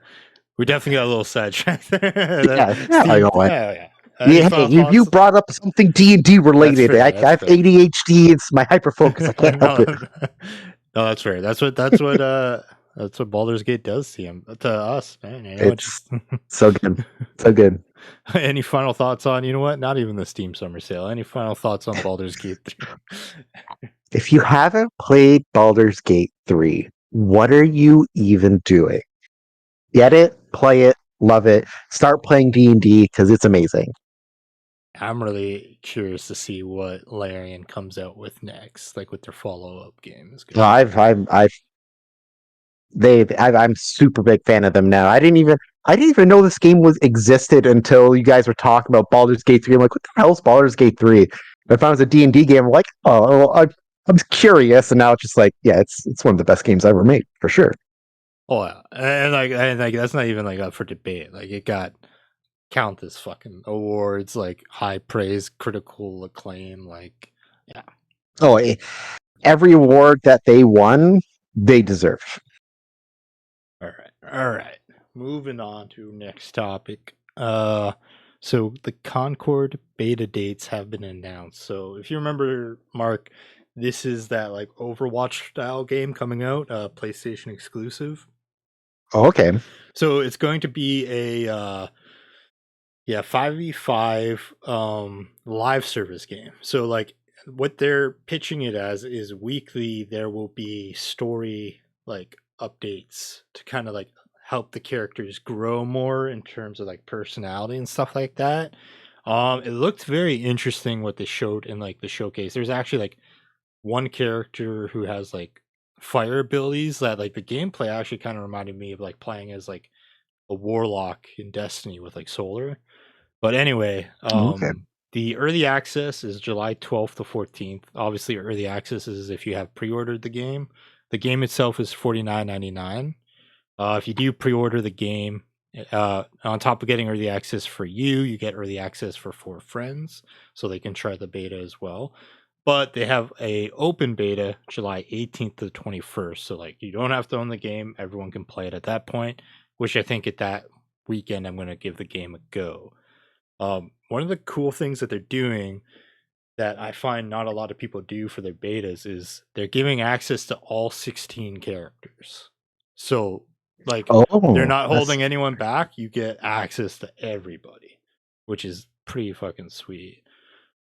We definitely got a little sidetracked there. I know it. Yeah. Yeah, hey, you brought up something D&D related. Fair, I have ADHD. It's my hyperfocus. I can't help it. No, that's fair. That's what Baldur's Gate does to us, man. You know, It's so good. So good. Any final thoughts on, not even the Steam Summer Sale. Any final thoughts on Baldur's Gate 3? If you haven't played Baldur's Gate 3, what are you even doing? Get it, play it, love it. Start playing D&D because it's amazing. I'm really curious to see what Larian comes out with next, like with their follow-up game. I'm super big fan of them now. I didn't even know this game existed until you guys were talking about Baldur's Gate 3. I'm like, what the hell is Baldur's Gate 3? I found it was a D&D game. I'm like, oh, I'm curious, and now it's just like, yeah, it's one of the best games ever made for sure. Oh yeah, and that's not even like up for debate. Like, it got countless fucking awards, like high praise, critical acclaim. Like, yeah. Oh, every award that they won, they deserve. All right. Moving on to next topic. So the Concord beta dates have been announced. So if you remember, Mark, this is that like Overwatch style game coming out, PlayStation exclusive. Oh, okay. So it's going to be a 5v5 live service game. So like what they're pitching it as is weekly there will be story like updates to kind of like help the characters grow more in terms of like personality and stuff like that. It looked very interesting what they showed in like the showcase. There's actually like one character who has like fire abilities that like the gameplay actually kind of reminded me of like playing as like a warlock in Destiny with like solar. But anyway, Okay. the early access is July 12th to 14th. Obviously, early access is if you have pre-ordered the game. The game itself is $49.99. If you do pre-order the game, on top of getting early access for you, you get early access for 4 friends, so they can try the beta as well. But they have a open beta July 18th to the 21st, so like you don't have to own the game; everyone can play it at that point. Which I think at that weekend I'm going to give the game a go. One of the cool things that they're doing that I find not a lot of people do for their betas is they're giving access to all 16 characters. So, like, they're not holding anyone back. You get access to everybody, which is pretty fucking sweet.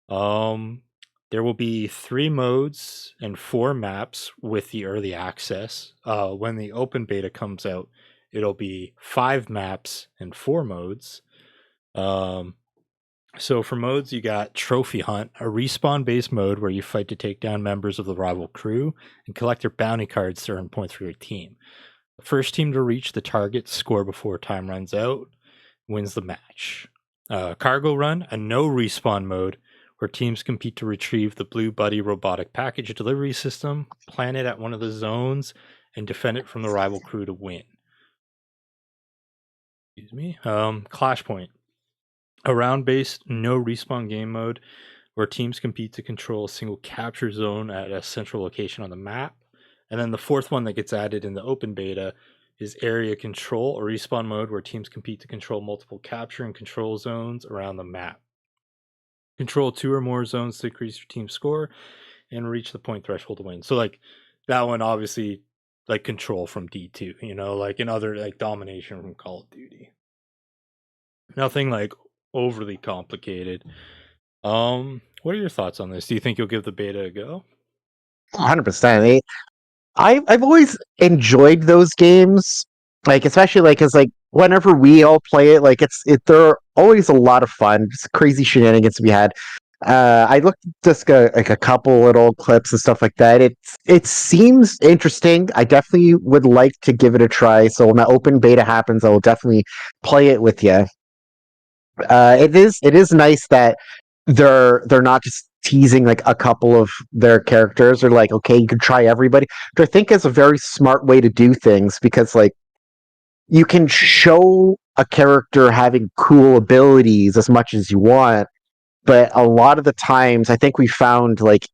There will be 3 modes and 4 maps with the early access. When the open beta comes out, it'll be 5 maps and 4 modes. So for modes, you got Trophy Hunt, a respawn-based mode where you fight to take down members of the rival crew and collect their bounty cards to earn points for your team. The first team to reach the target score before time runs out wins the match. Cargo Run, a no respawn mode where teams compete to retrieve the Blue Buddy robotic package delivery system, plant it at one of the zones, and defend it from the rival crew to win. Excuse me. Clashpoint. A round-based, no respawn game mode where teams compete to control a single capture zone at a central location on the map. And then the fourth one that gets added in the open beta is area control, a respawn mode where teams compete to control multiple capture and control zones around the map. Control 2 or more zones to increase your team's score and reach the point threshold to win. So like that one obviously like control from D2, you know, like in other like domination from Call of Duty. Nothing like overly complicated. What are your thoughts on this? Do you think you'll give the beta a go? 100%. I've always enjoyed those games, like especially like because like whenever we all play it, like they're always a lot of fun. Just crazy shenanigans we had. I looked just like a couple little clips and stuff like that. It seems interesting. I definitely would like to give it a try. So when that open beta happens, I will definitely play it with you. It is nice that they're not just teasing like a couple of their characters. They're like, okay, you can try everybody, which I think is a very smart way to do things, because like you can show a character having cool abilities as much as you want, but a lot of the times I think we found like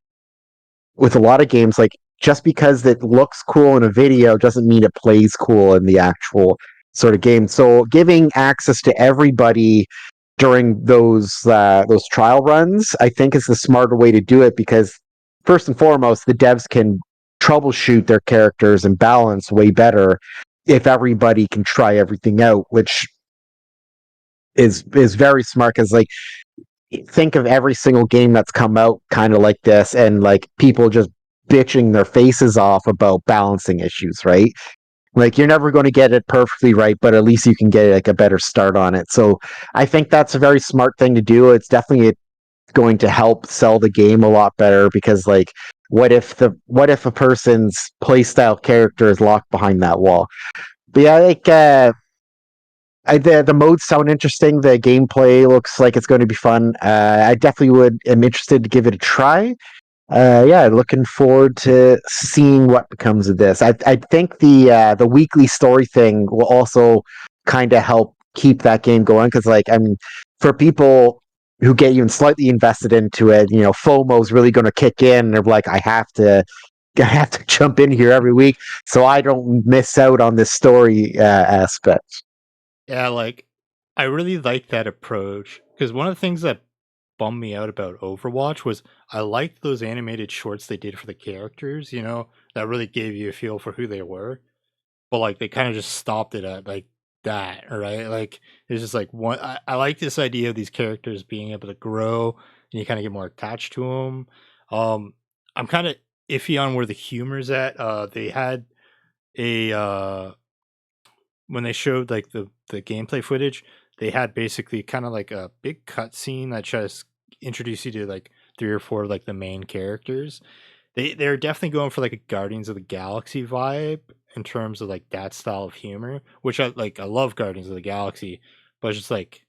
with a lot of games, like just because it looks cool in a video doesn't mean it plays cool in the actual sort of game. So giving access to everybody during those trial runs, I think is the smarter way to do it, because first and foremost, the devs can troubleshoot their characters and balance way better if everybody can try everything out, which is very smart. Because like think of every single game that's come out kind of like this, and like people just bitching their faces off about balancing issues, right? Like you're never going to get it perfectly right, but at least you can get like a better start on it. So I think that's a very smart thing to do. It's definitely going to help sell the game a lot better, because like what if a person's playstyle character is locked behind that wall? But yeah, like the modes sound interesting. The gameplay looks like it's going to be fun. I definitely am interested to give it a try. Yeah, looking forward to seeing what becomes of this. I think the weekly story thing will also kind of help keep that game going, because like I mean, for people who get even slightly invested into it, FOMO is really going to kick in. They're like, I have to jump in here every week so I don't miss out on this story aspect. Yeah, like I really like that approach because one of the things that bummed me out about Overwatch was I liked those animated shorts they did for the characters, you know, that really gave you a feel for who they were. But like they kind of just stopped it at like that, right? Like it's just like one. I like this idea of these characters being able to grow and you kind of get more attached to them. I'm kind of iffy on where the humor's at. They had a when they showed like the gameplay footage, they had basically kind of like a big cutscene that just introduced you to like three or four of like the main characters. They're definitely going for like a Guardians of the Galaxy vibe in terms of like that style of humor, which I like. I love Guardians of the Galaxy, but it's just like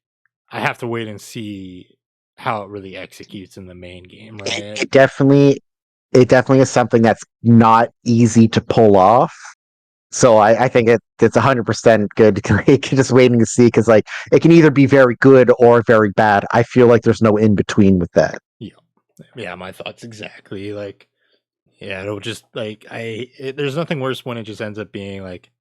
I have to wait and see how it really executes in the main game, It, right? it definitely it definitely is something that's not easy to pull off. So I think it's 100% good. Like, just waiting to see, because like it can either be very good or very bad. I feel like there's no in between with that. Yeah, yeah, my thoughts exactly. Like, yeah, it'll just like there's nothing worse when it just ends up being like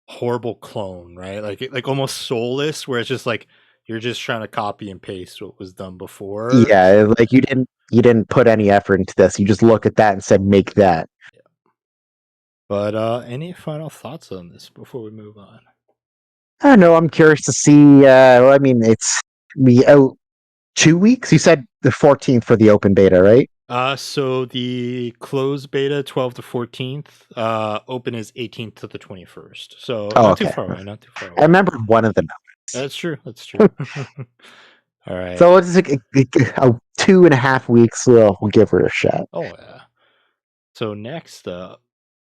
horrible clone, right? Like like almost soulless, where it's just like you're just trying to copy and paste what was done before. Yeah, like you didn't put any effort into this. You just look at that and said, make that. But any final thoughts on this before we move on? I don't know. I'm curious to see. I mean, it's me out 2 weeks. You said the 14th for the open beta, right? So the closed beta 12th to 14th, open is 18th to the 21st. So Oh, not too okay. far away, not too far I away. remember one of the numbers. That's true. That's true. All right. So it's like 2.5 weeks. We'll give her a shot. Oh yeah. So next up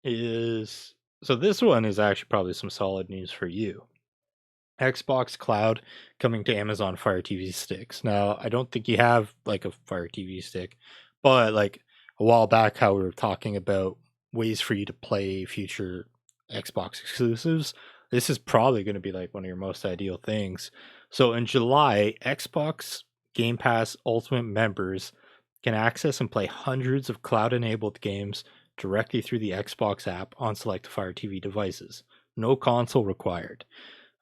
is so this one is actually probably some solid news for you. Xbox Cloud coming to Amazon Fire TV sticks. Now, I don't think you have like a Fire TV stick, but like a while back, how we were talking about ways for you to play future Xbox exclusives, this is probably going to be like one of your most ideal things. So in July, Xbox Game Pass Ultimate members can access and play hundreds of cloud enabled games directly through the Xbox app on select Fire TV devices. No console required.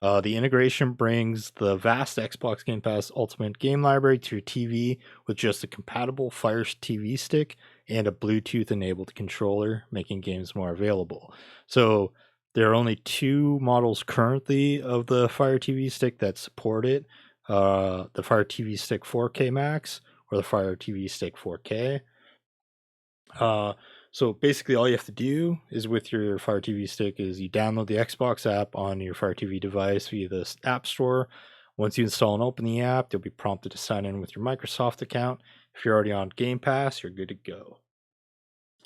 The integration brings the vast Xbox Game Pass Ultimate game library to your TV with just a compatible Fire TV stick and a Bluetooth enabled controller, making games more available. So there are only 2 models currently of the Fire TV stick that support it, the Fire TV Stick 4K Max or the Fire TV Stick 4K. So basically, all you have to do is with your Fire TV stick is you download the Xbox app on your Fire TV device via the App Store. Once you install and open the app, you'll be prompted to sign in with your Microsoft account. If you're already on Game Pass, you're good to go.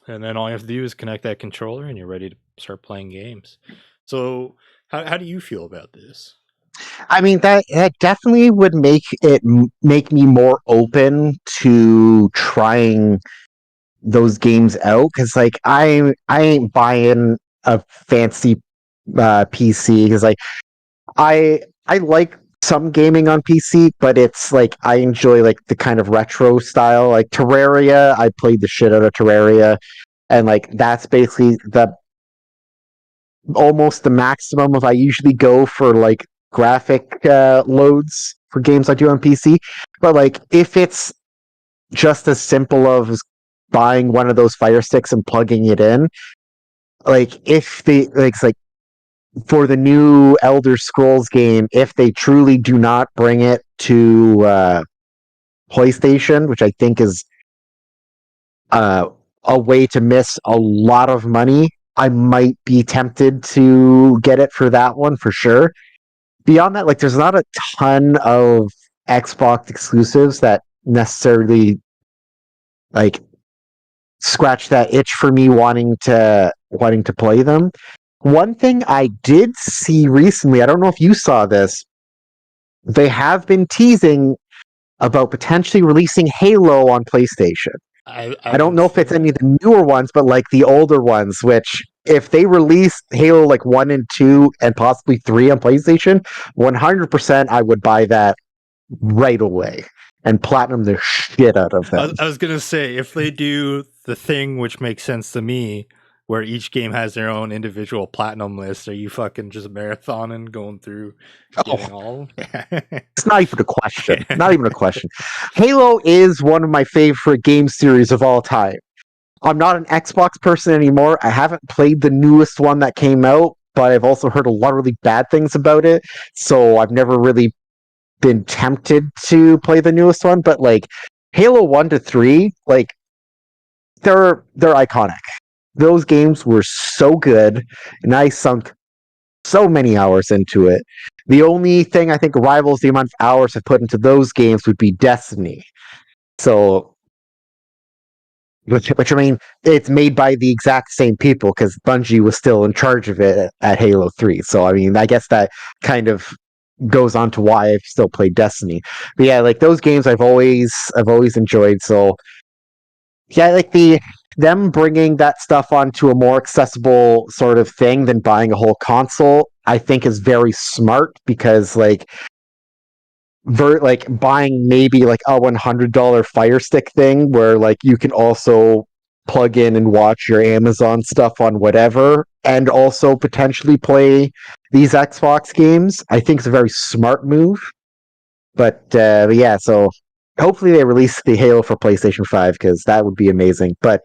And then all you have to do is connect that controller, and you're ready to start playing games. So, how do you feel about this? I mean, that definitely would make me more open to trying those games out, because like I ain't buying a fancy PC, because like I like some gaming on PC, but it's like I enjoy like the kind of retro style, like Terraria. I played the shit out of Terraria, and like that's basically the almost the maximum of I usually go for like graphic loads for games I do on PC. But like if it's just as simple of buying one of those Fire Sticks and plugging it in, like if they like it's like for the new Elder Scrolls game, if they truly do not bring it to PlayStation, which I think is a way to miss a lot of money, I might be tempted to get it for that one for sure. Beyond that, like there's not a ton of Xbox exclusives that necessarily like scratch that itch for me wanting to play them. One thing I did see recently, I don't know if you saw this, they have been teasing about potentially releasing Halo on PlayStation. I don't know if it's any of the newer ones, but like the older ones, which if they release Halo like 1 and 2 and possibly 3 on PlayStation, 100% I would buy that right away and platinum the shit out of them. I was gonna say, if they do the thing which makes sense to me, where each game has their own individual platinum list, are you fucking just marathoning going through getting all? It's not even a question. Not even a question. Halo is one of my favorite game series of all time. I'm not an Xbox person anymore. I haven't played the newest one that came out, but I've also heard a lot of really bad things about it. So I've never really been tempted to play the newest one. But like Halo 1 to 3, like they're iconic. Those games were so good, and I sunk so many hours into it. The only thing I think rivals the amount of hours I put into those games would be Destiny. So, which I mean, it's made by the exact same people because Bungie was still in charge of it at Halo 3. So, I mean, I guess that kind of goes on to why I've still played Destiny. But yeah, like those games I've always enjoyed. So, yeah, like them bringing that stuff onto a more accessible sort of thing than buying a whole console, I think is very smart, because like like buying maybe like a $100 Fire Stick thing where like you can also plug in and watch your Amazon stuff on whatever and also potentially play these Xbox games, I think is a very smart move. But yeah, so hopefully they release the Halo for PlayStation 5, because that would be amazing. But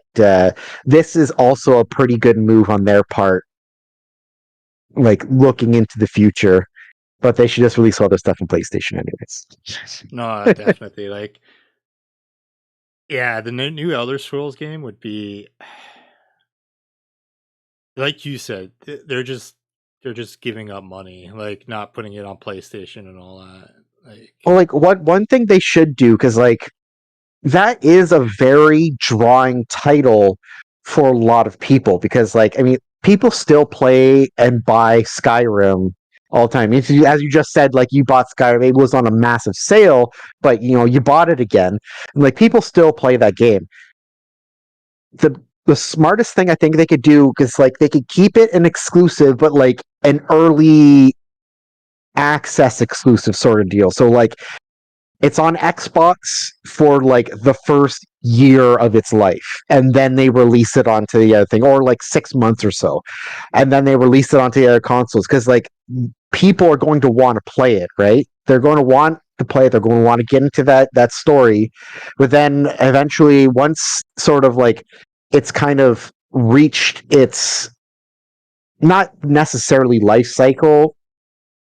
this is also a pretty good move on their part, like looking into the future. But they should just release all their stuff on PlayStation anyways. No, definitely. Like, yeah, the new Elder Scrolls game would be, like you said, they're just giving up money, like not putting it on PlayStation and all that. Well, like one thing they should do, because like that is a very drawing title for a lot of people, because like I mean people still play and buy Skyrim all the time. As you just said, like you bought Skyrim, it was on a massive sale, but you bought it again. And, like people still play that game. The smartest thing I think they could do is like they could keep it an exclusive, but like an early access exclusive sort of deal. So like it's on Xbox for like the first year of its life, and then they release it onto the other thing, or like 6 months or so, and then they release it onto the other consoles because like people are going to want to play it, right? They're going to want to play it. They're going to want to get into that story, but then eventually, once sort of like it's kind of reached its not necessarily life cycle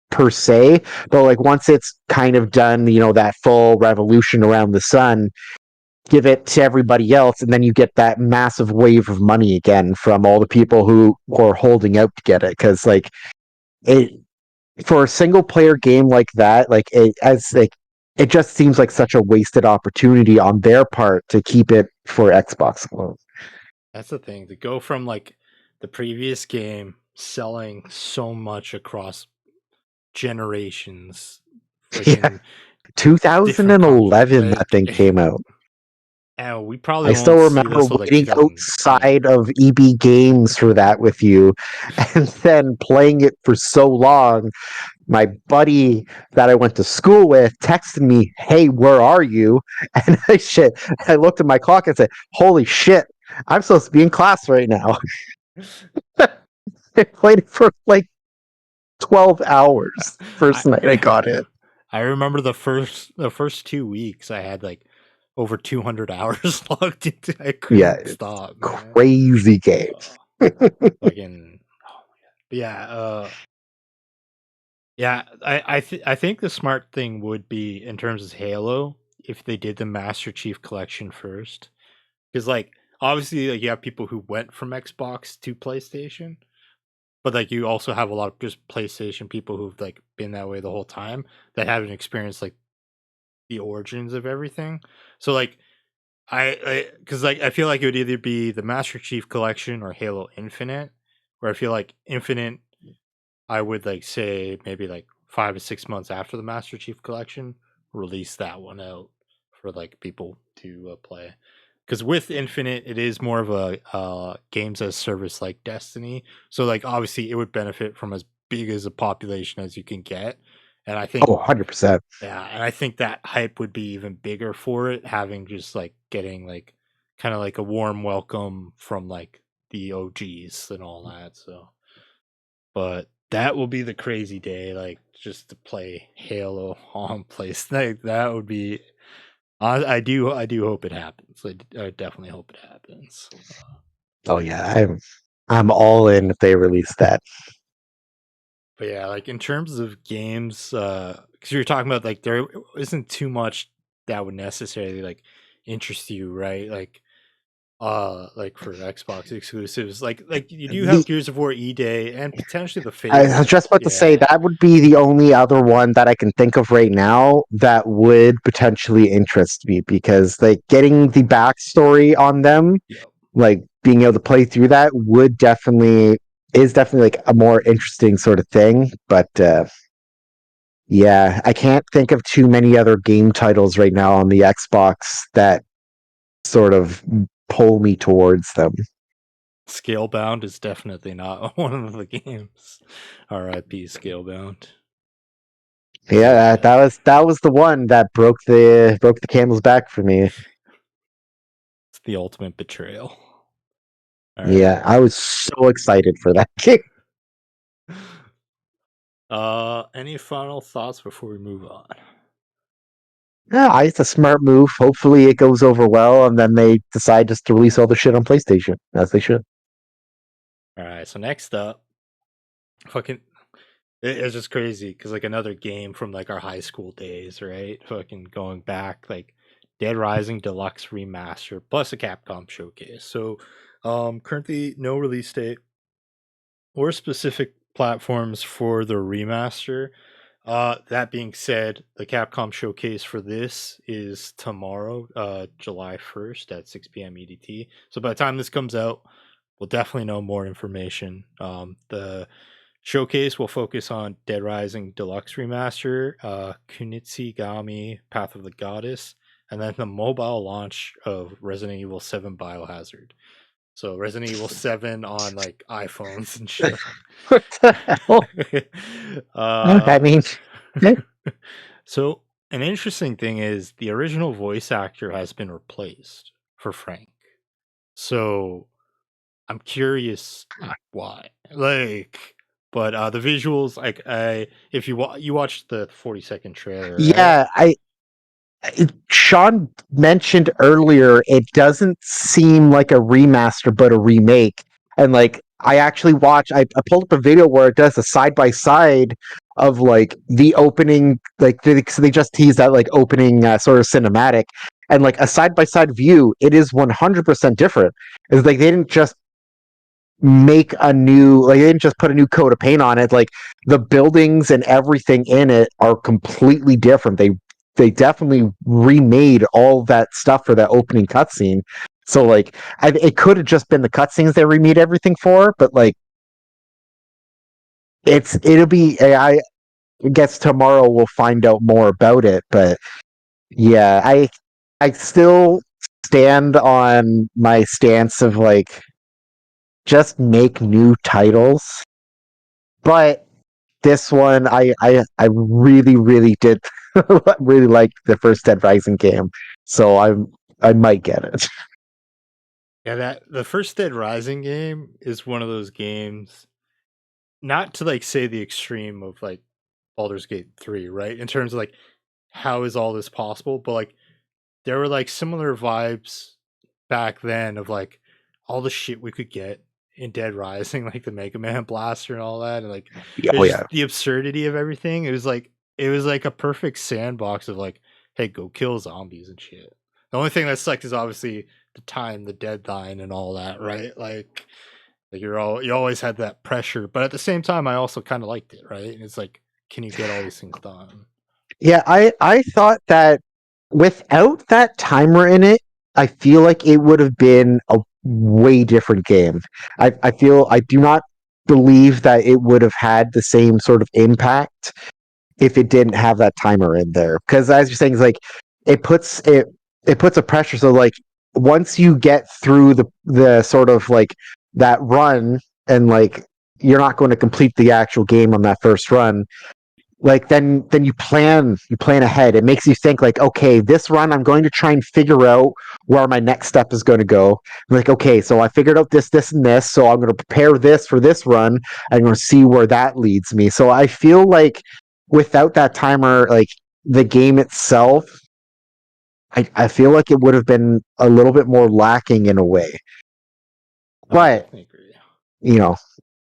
per se, but like once it's kind of done, that full revolution around the sun, give it to everybody else, and then you get that massive wave of money again from all the people who are holding out to get it. Because like it for a single player game like that, like it just seems like such a wasted opportunity on their part to keep it for Xbox alone. That's the thing. To go from like the previous game selling so much across generations, Yeah, freaking different consoles. 2011 that Like, thing came out. and we probably I still won't see remember this till like waiting 2020. outside of EB Games for that with you, and then playing it for so long. My buddy that I went to school with texted me, "Hey, where are you?" And I looked at my clock and said, "Holy shit, I'm supposed to be in class right now." I played it for like 12 hours. I First night I got it. I remember the first 2 weeks I had like over 200 hours logged into. I Yeah, couldn't it's stop, man. crazy game. Fucking but yeah, yeah. I think the smart thing would be in terms of Halo if they did the Master Chief Collection first, because like obviously like you have people who went from Xbox to PlayStation, but like you also have a lot of just PlayStation people who've like been that way the whole time that haven't experienced like the origins of everything. So like because like I feel like it would either be the Master Chief Collection or Halo Infinite, where I feel like Infinite I would like say maybe like 5 to 6 months after the Master Chief Collection, release that one out for like people to play. Because with Infinite, it is more of a games as service like Destiny. So like obviously, it would benefit from as big as a population as you can get, and I think Oh, 100%. yeah, and I think that hype would be even bigger for it, having just like getting like kind of like a warm welcome from like the OGs and all that. So but that will be the crazy day, like just to play Halo on place. That would be. I do hope it happens. I definitely hope it happens. Oh yeah, I'm all in if they release that. But yeah, like in terms of games, because you're talking about like there isn't too much that would necessarily like interest you, right? Like for Xbox exclusives, like you do have The Gears of War E Day and potentially the I was Fable. just about to say Yeah, that would be the only other one that I can think of right now that would potentially interest me because like getting the backstory on them, yeah. like being able to play through that would definitely like a more interesting sort of thing. But yeah, I can't think of too many other game titles right now on the Xbox that sort of pull me towards them. Scalebound is definitely not one of the games. R.I.P. Scalebound. Yeah, But that was the one that broke the camel's back for me. it's the ultimate betrayal. All right. Yeah, I was so excited for that game. Any final thoughts before we move on? Yeah, it's a smart move. Hopefully, it goes over well, and then they decide just to release all the shit on PlayStation as they should. All right. So next up, fucking, it's just crazy because like another game from like our high school days, right? Fucking going back, like Dead Rising Deluxe Remaster plus a Capcom showcase. So, currently no release date or specific platforms for the remaster. That being said, the Capcom showcase for this is tomorrow, July 1st at 6 p.m. EDT. So by the time this comes out, we'll definitely know more information. The Showcase will focus on Dead Rising Deluxe Remaster, Kunitsigami Path of the Goddess, and then the mobile launch of Resident Evil 7 Biohazard. So Resident Evil 7 on like iPhones and shit. What the hell? I mean, So an interesting thing is the original voice actor has been replaced for Frank. So I'm curious why. Like, but the visuals, like, if you watched the 40-second trailer, right? yeah, Sean mentioned earlier, it doesn't seem like a remaster, but a remake. And like, I actually I pulled up a video where it does a side by side of like the opening, like so they just teased that like opening sort of cinematic, and like a side by side view. It is 100% different. It's like they didn't just make a new, like they didn't just put a new coat of paint on it. Like the buildings and everything in it are completely different. They definitely remade all that stuff for that opening cutscene. So like it could have just been the cutscenes they remade everything for, but like it'll be I guess tomorrow we'll find out more about it. But yeah, I still stand on my stance of like just make new titles. But this one, I really really did really like the first Dead Rising game, so I might get it. Yeah, that the first Dead Rising game is one of those games, not to like say the extreme of like Baldur's Gate 3, right? In terms of like how is all this possible, but like there were like similar vibes back then of like all the shit we could get in Dead Rising, like the Mega Man blaster and all that, and like Oh there's yeah, just the absurdity of everything. It was like a perfect sandbox of like, hey, go kill zombies and shit. The only thing that sucked is obviously the time, the deadline, and all that, right? Like you always had that pressure, but at the same time, I also kind of liked it, right? And it's like, can you get all these things done? yeah. I thought that without that timer in it, I feel like it would have been a way different game. I feel I do not believe that it would have had the same sort of impact if it didn't have that timer in there. Because as you're saying, it's like it puts it it puts a pressure. So like once you get through the sort of like that run, and like you're not going to complete the actual game on that first run, like then you plan ahead. It makes you think like, okay, this run I'm going to try and figure out where my next step is going to go. Like, okay, so I figured out this and this, so I'm going to prepare this for this run. I'm going to see where that leads me. So I feel like without that timer, like the game itself, I feel like it would have been a little bit more lacking in a way. No, I But definitely agree. you know,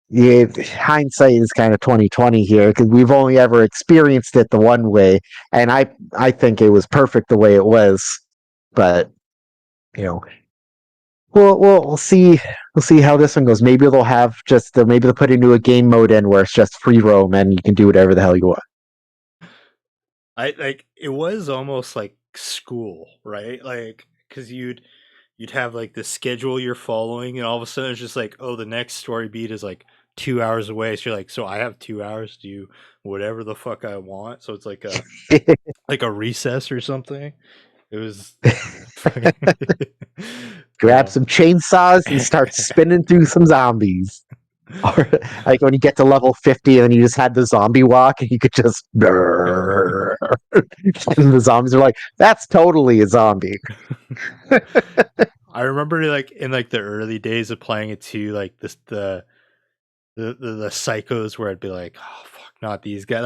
yeah, hindsight is kind of 2020 here because we've only ever experienced it the one way, and I think it was perfect the way it was. But you know, we'll see how this one goes. Maybe they'll have just maybe they'll put into a game mode in where it's just free roam and you can do whatever the hell you want. I like it was almost like school, right? Like because you'd have like the schedule you're following, and all of a sudden it's just like, oh, the next story beat is like 2 hours away. So you're like, so I have 2 hours to do whatever the fuck I want. So it's like a recess or something. It was fucking Grab some chainsaws and start spinning through some zombies. Or like when you get to level 50 and then you just had the zombie walk and you could just and the zombies are like, that's totally a zombie. I remember like in like the early days of playing it too, like this the psychos where I'd be like, oh fuck, not these guys.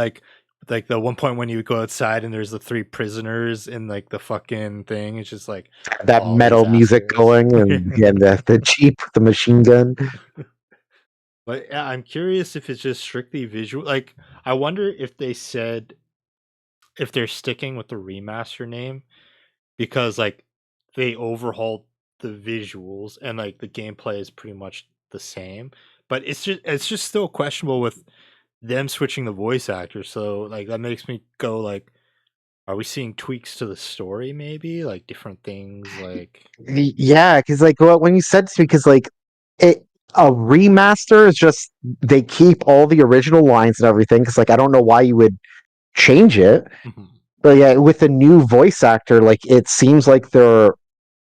Like the one point when you would go outside and there's the three prisoners in like the fucking thing. It's just like That all these metal music assholes. going and the jeep with the machine gun. But yeah, I'm curious if it's just strictly visual. Like I wonder if they said if they're sticking with the remaster name because like they overhauled the visuals and like the gameplay is pretty much the same. But it's just still questionable with them switching the voice actor. So like that makes me go like, are we seeing tweaks to the story? Maybe like different things. Like Yeah, because like when you said to me, because like it. A remaster is just they keep all the original lines and everything. Because like I don't know why you would change it. But yeah, with a new voice actor, like it seems like they're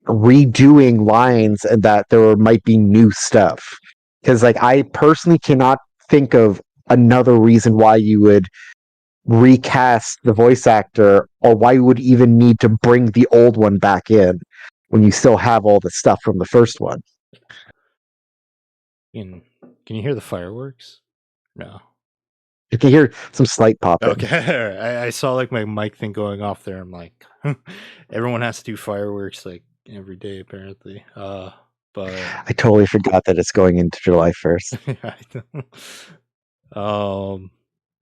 redoing lines and that there might be new stuff. Because like I personally cannot think of another reason why you would recast the voice actor or why you would even need to bring the old one back in when you still have all the stuff from the first one. Can you hear the fireworks? No. You can hear some slight popping. Okay. I saw like my mic thing going off there. I'm like, everyone has to do fireworks like every day apparently. But I totally forgot that it's going into July 1st.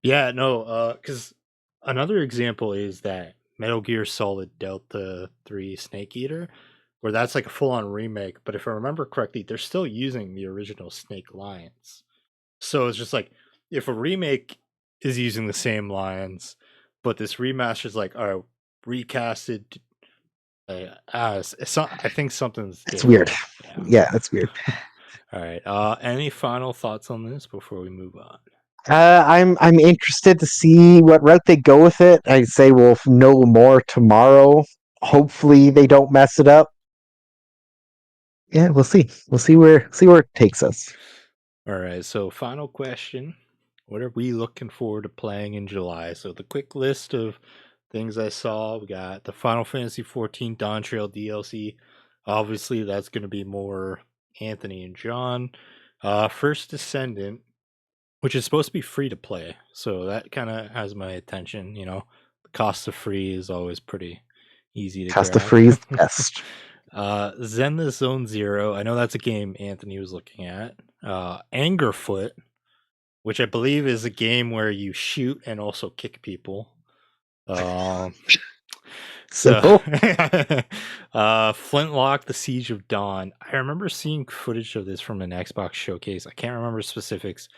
yeah, no, because another example is that Metal Gear Solid Delta 3 Snake Eater, where that's like a full on remake. But if I remember correctly, they're still using the original Snake lines. So it's just like if a remake is using the same lines, but this remaster is like, all right, recasted. I think something's It's weird. different. Yeah, that's weird. All right. Any final thoughts on this before we move on? I'm interested to see what route they go with it. I say we'll know more tomorrow. Hopefully they don't mess it up. Yeah, we'll see. We'll see where it takes us. All right. So final question: what are we looking forward to playing in July? So the quick list of things I saw: we got the Final Fantasy 14 Dawn Trail DLC. Obviously, that's going to be more Anthony and John. First Descendant, which is supposed to be free to play, so that kind of has my attention. You know, the cost of free is always pretty easy to Has to grab. freeze the best. Zenless Zone Zero, I know that's a game Anthony was looking at. Angerfoot, which I believe is a game where you shoot and also kick people. Um, Simple. Flintlock: The Siege of Dawn. I remember seeing footage of this from an Xbox showcase. I can't remember specifics,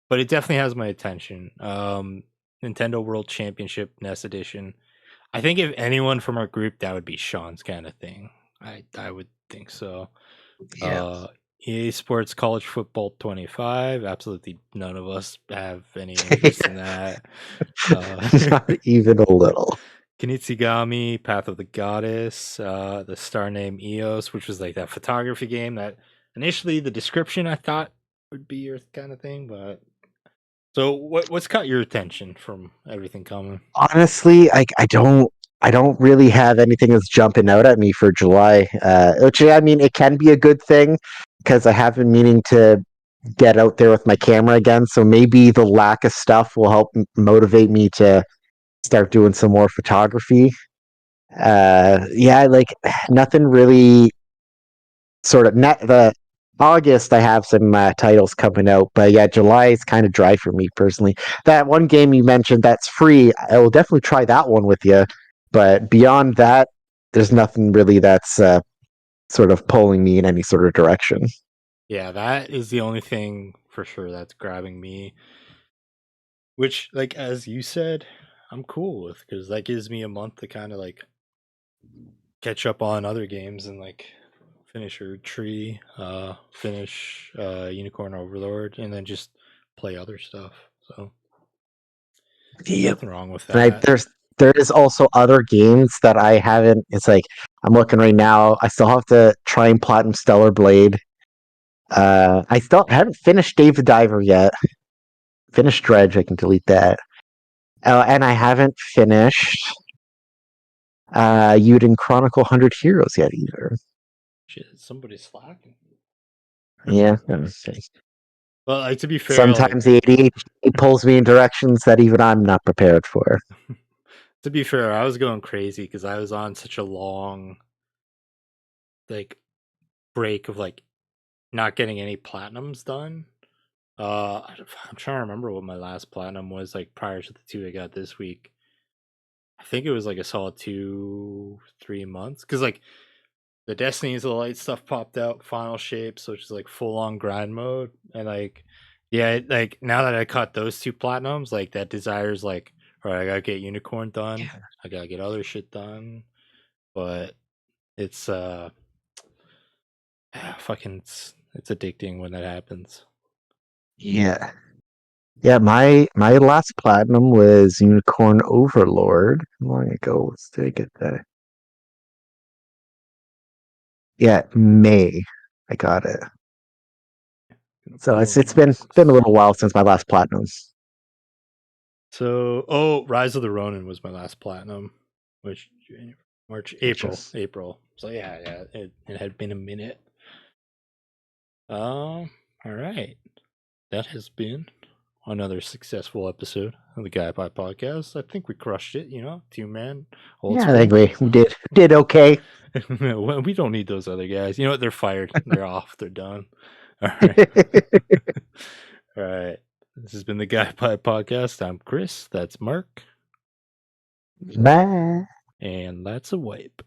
but it definitely has my attention. Nintendo World Championship NES Edition. I think if anyone from our group, that would be Sean's kind of thing. I would think so. Yeah. EA Sports College Football 25. Absolutely none of us have any interest in that. Not even a little. Kinitsigami, Path of the Goddess, the star name EOS, which was like that photography game that initially the description I thought would be your kind of thing, but so what's caught your attention from everything coming? Honestly, I don't really have anything that's jumping out at me for July. Which I mean, it can be a good thing because I have been meaning to get out there with my camera again. So maybe the lack of stuff will help motivate me to start doing some more photography. Yeah, like nothing really. Sort of net the August. I have some titles coming out, but yeah, July is kind of dry for me personally. That one game you mentioned that's free, I will definitely try that one with you. But beyond that, there's nothing really that's sort of pulling me in any sort of direction. Yeah, that is the only thing for sure that's grabbing me. Which, like as you said, I'm cool with because that gives me a month to kind of like catch up on other games and like finish Erdtree, finish Unicorn Overlord, and then just play other stuff. So Yep. nothing wrong with And that. there is also other games that I haven't. It's like I'm looking right now. I still have to try and platinum Stellar Blade. I still haven't finished Dave the Diver yet. Finished Dredge. I can delete that. And I haven't finished Yuden Chronicle 100 Heroes yet either. Shit, somebody's slacking. Yeah. Okay. Well, like to be fair, like Sometimes the ADHD pulls me in directions that even I'm not prepared for. to be fair, I was going crazy because I was on such a long like break of like not getting any platinums done. I'm trying to remember what my last platinum was like prior to the two I got this week. I think it was like a solid 2-3 months because like the Destinies of the Light stuff popped out, Final Shapes, which is like full on grind mode, and like yeah, like now that I caught those two platinums, like that desire's like, all right, I gotta get Unicorn done, Yeah. I gotta get other shit done, but it's fucking It's addicting when that happens. Yeah. Yeah, my last platinum was Unicorn Overlord. How long ago did I get that? Yeah, May. I got it. So it's been a little while since my last platinum. So, Rise of the Ronin was my last platinum, which April. So yeah, it had been a minute. All right, that has been another successful episode of the Guy Pie Podcast. I think we crushed it. 2-man. Yeah, I think we did okay. Well, we don't need those other guys. You know what? They're fired. They're off. They're done. All right. All right. This has been the Guy Pie Podcast. I'm Chris. That's Mark. Bye. And that's a wipe.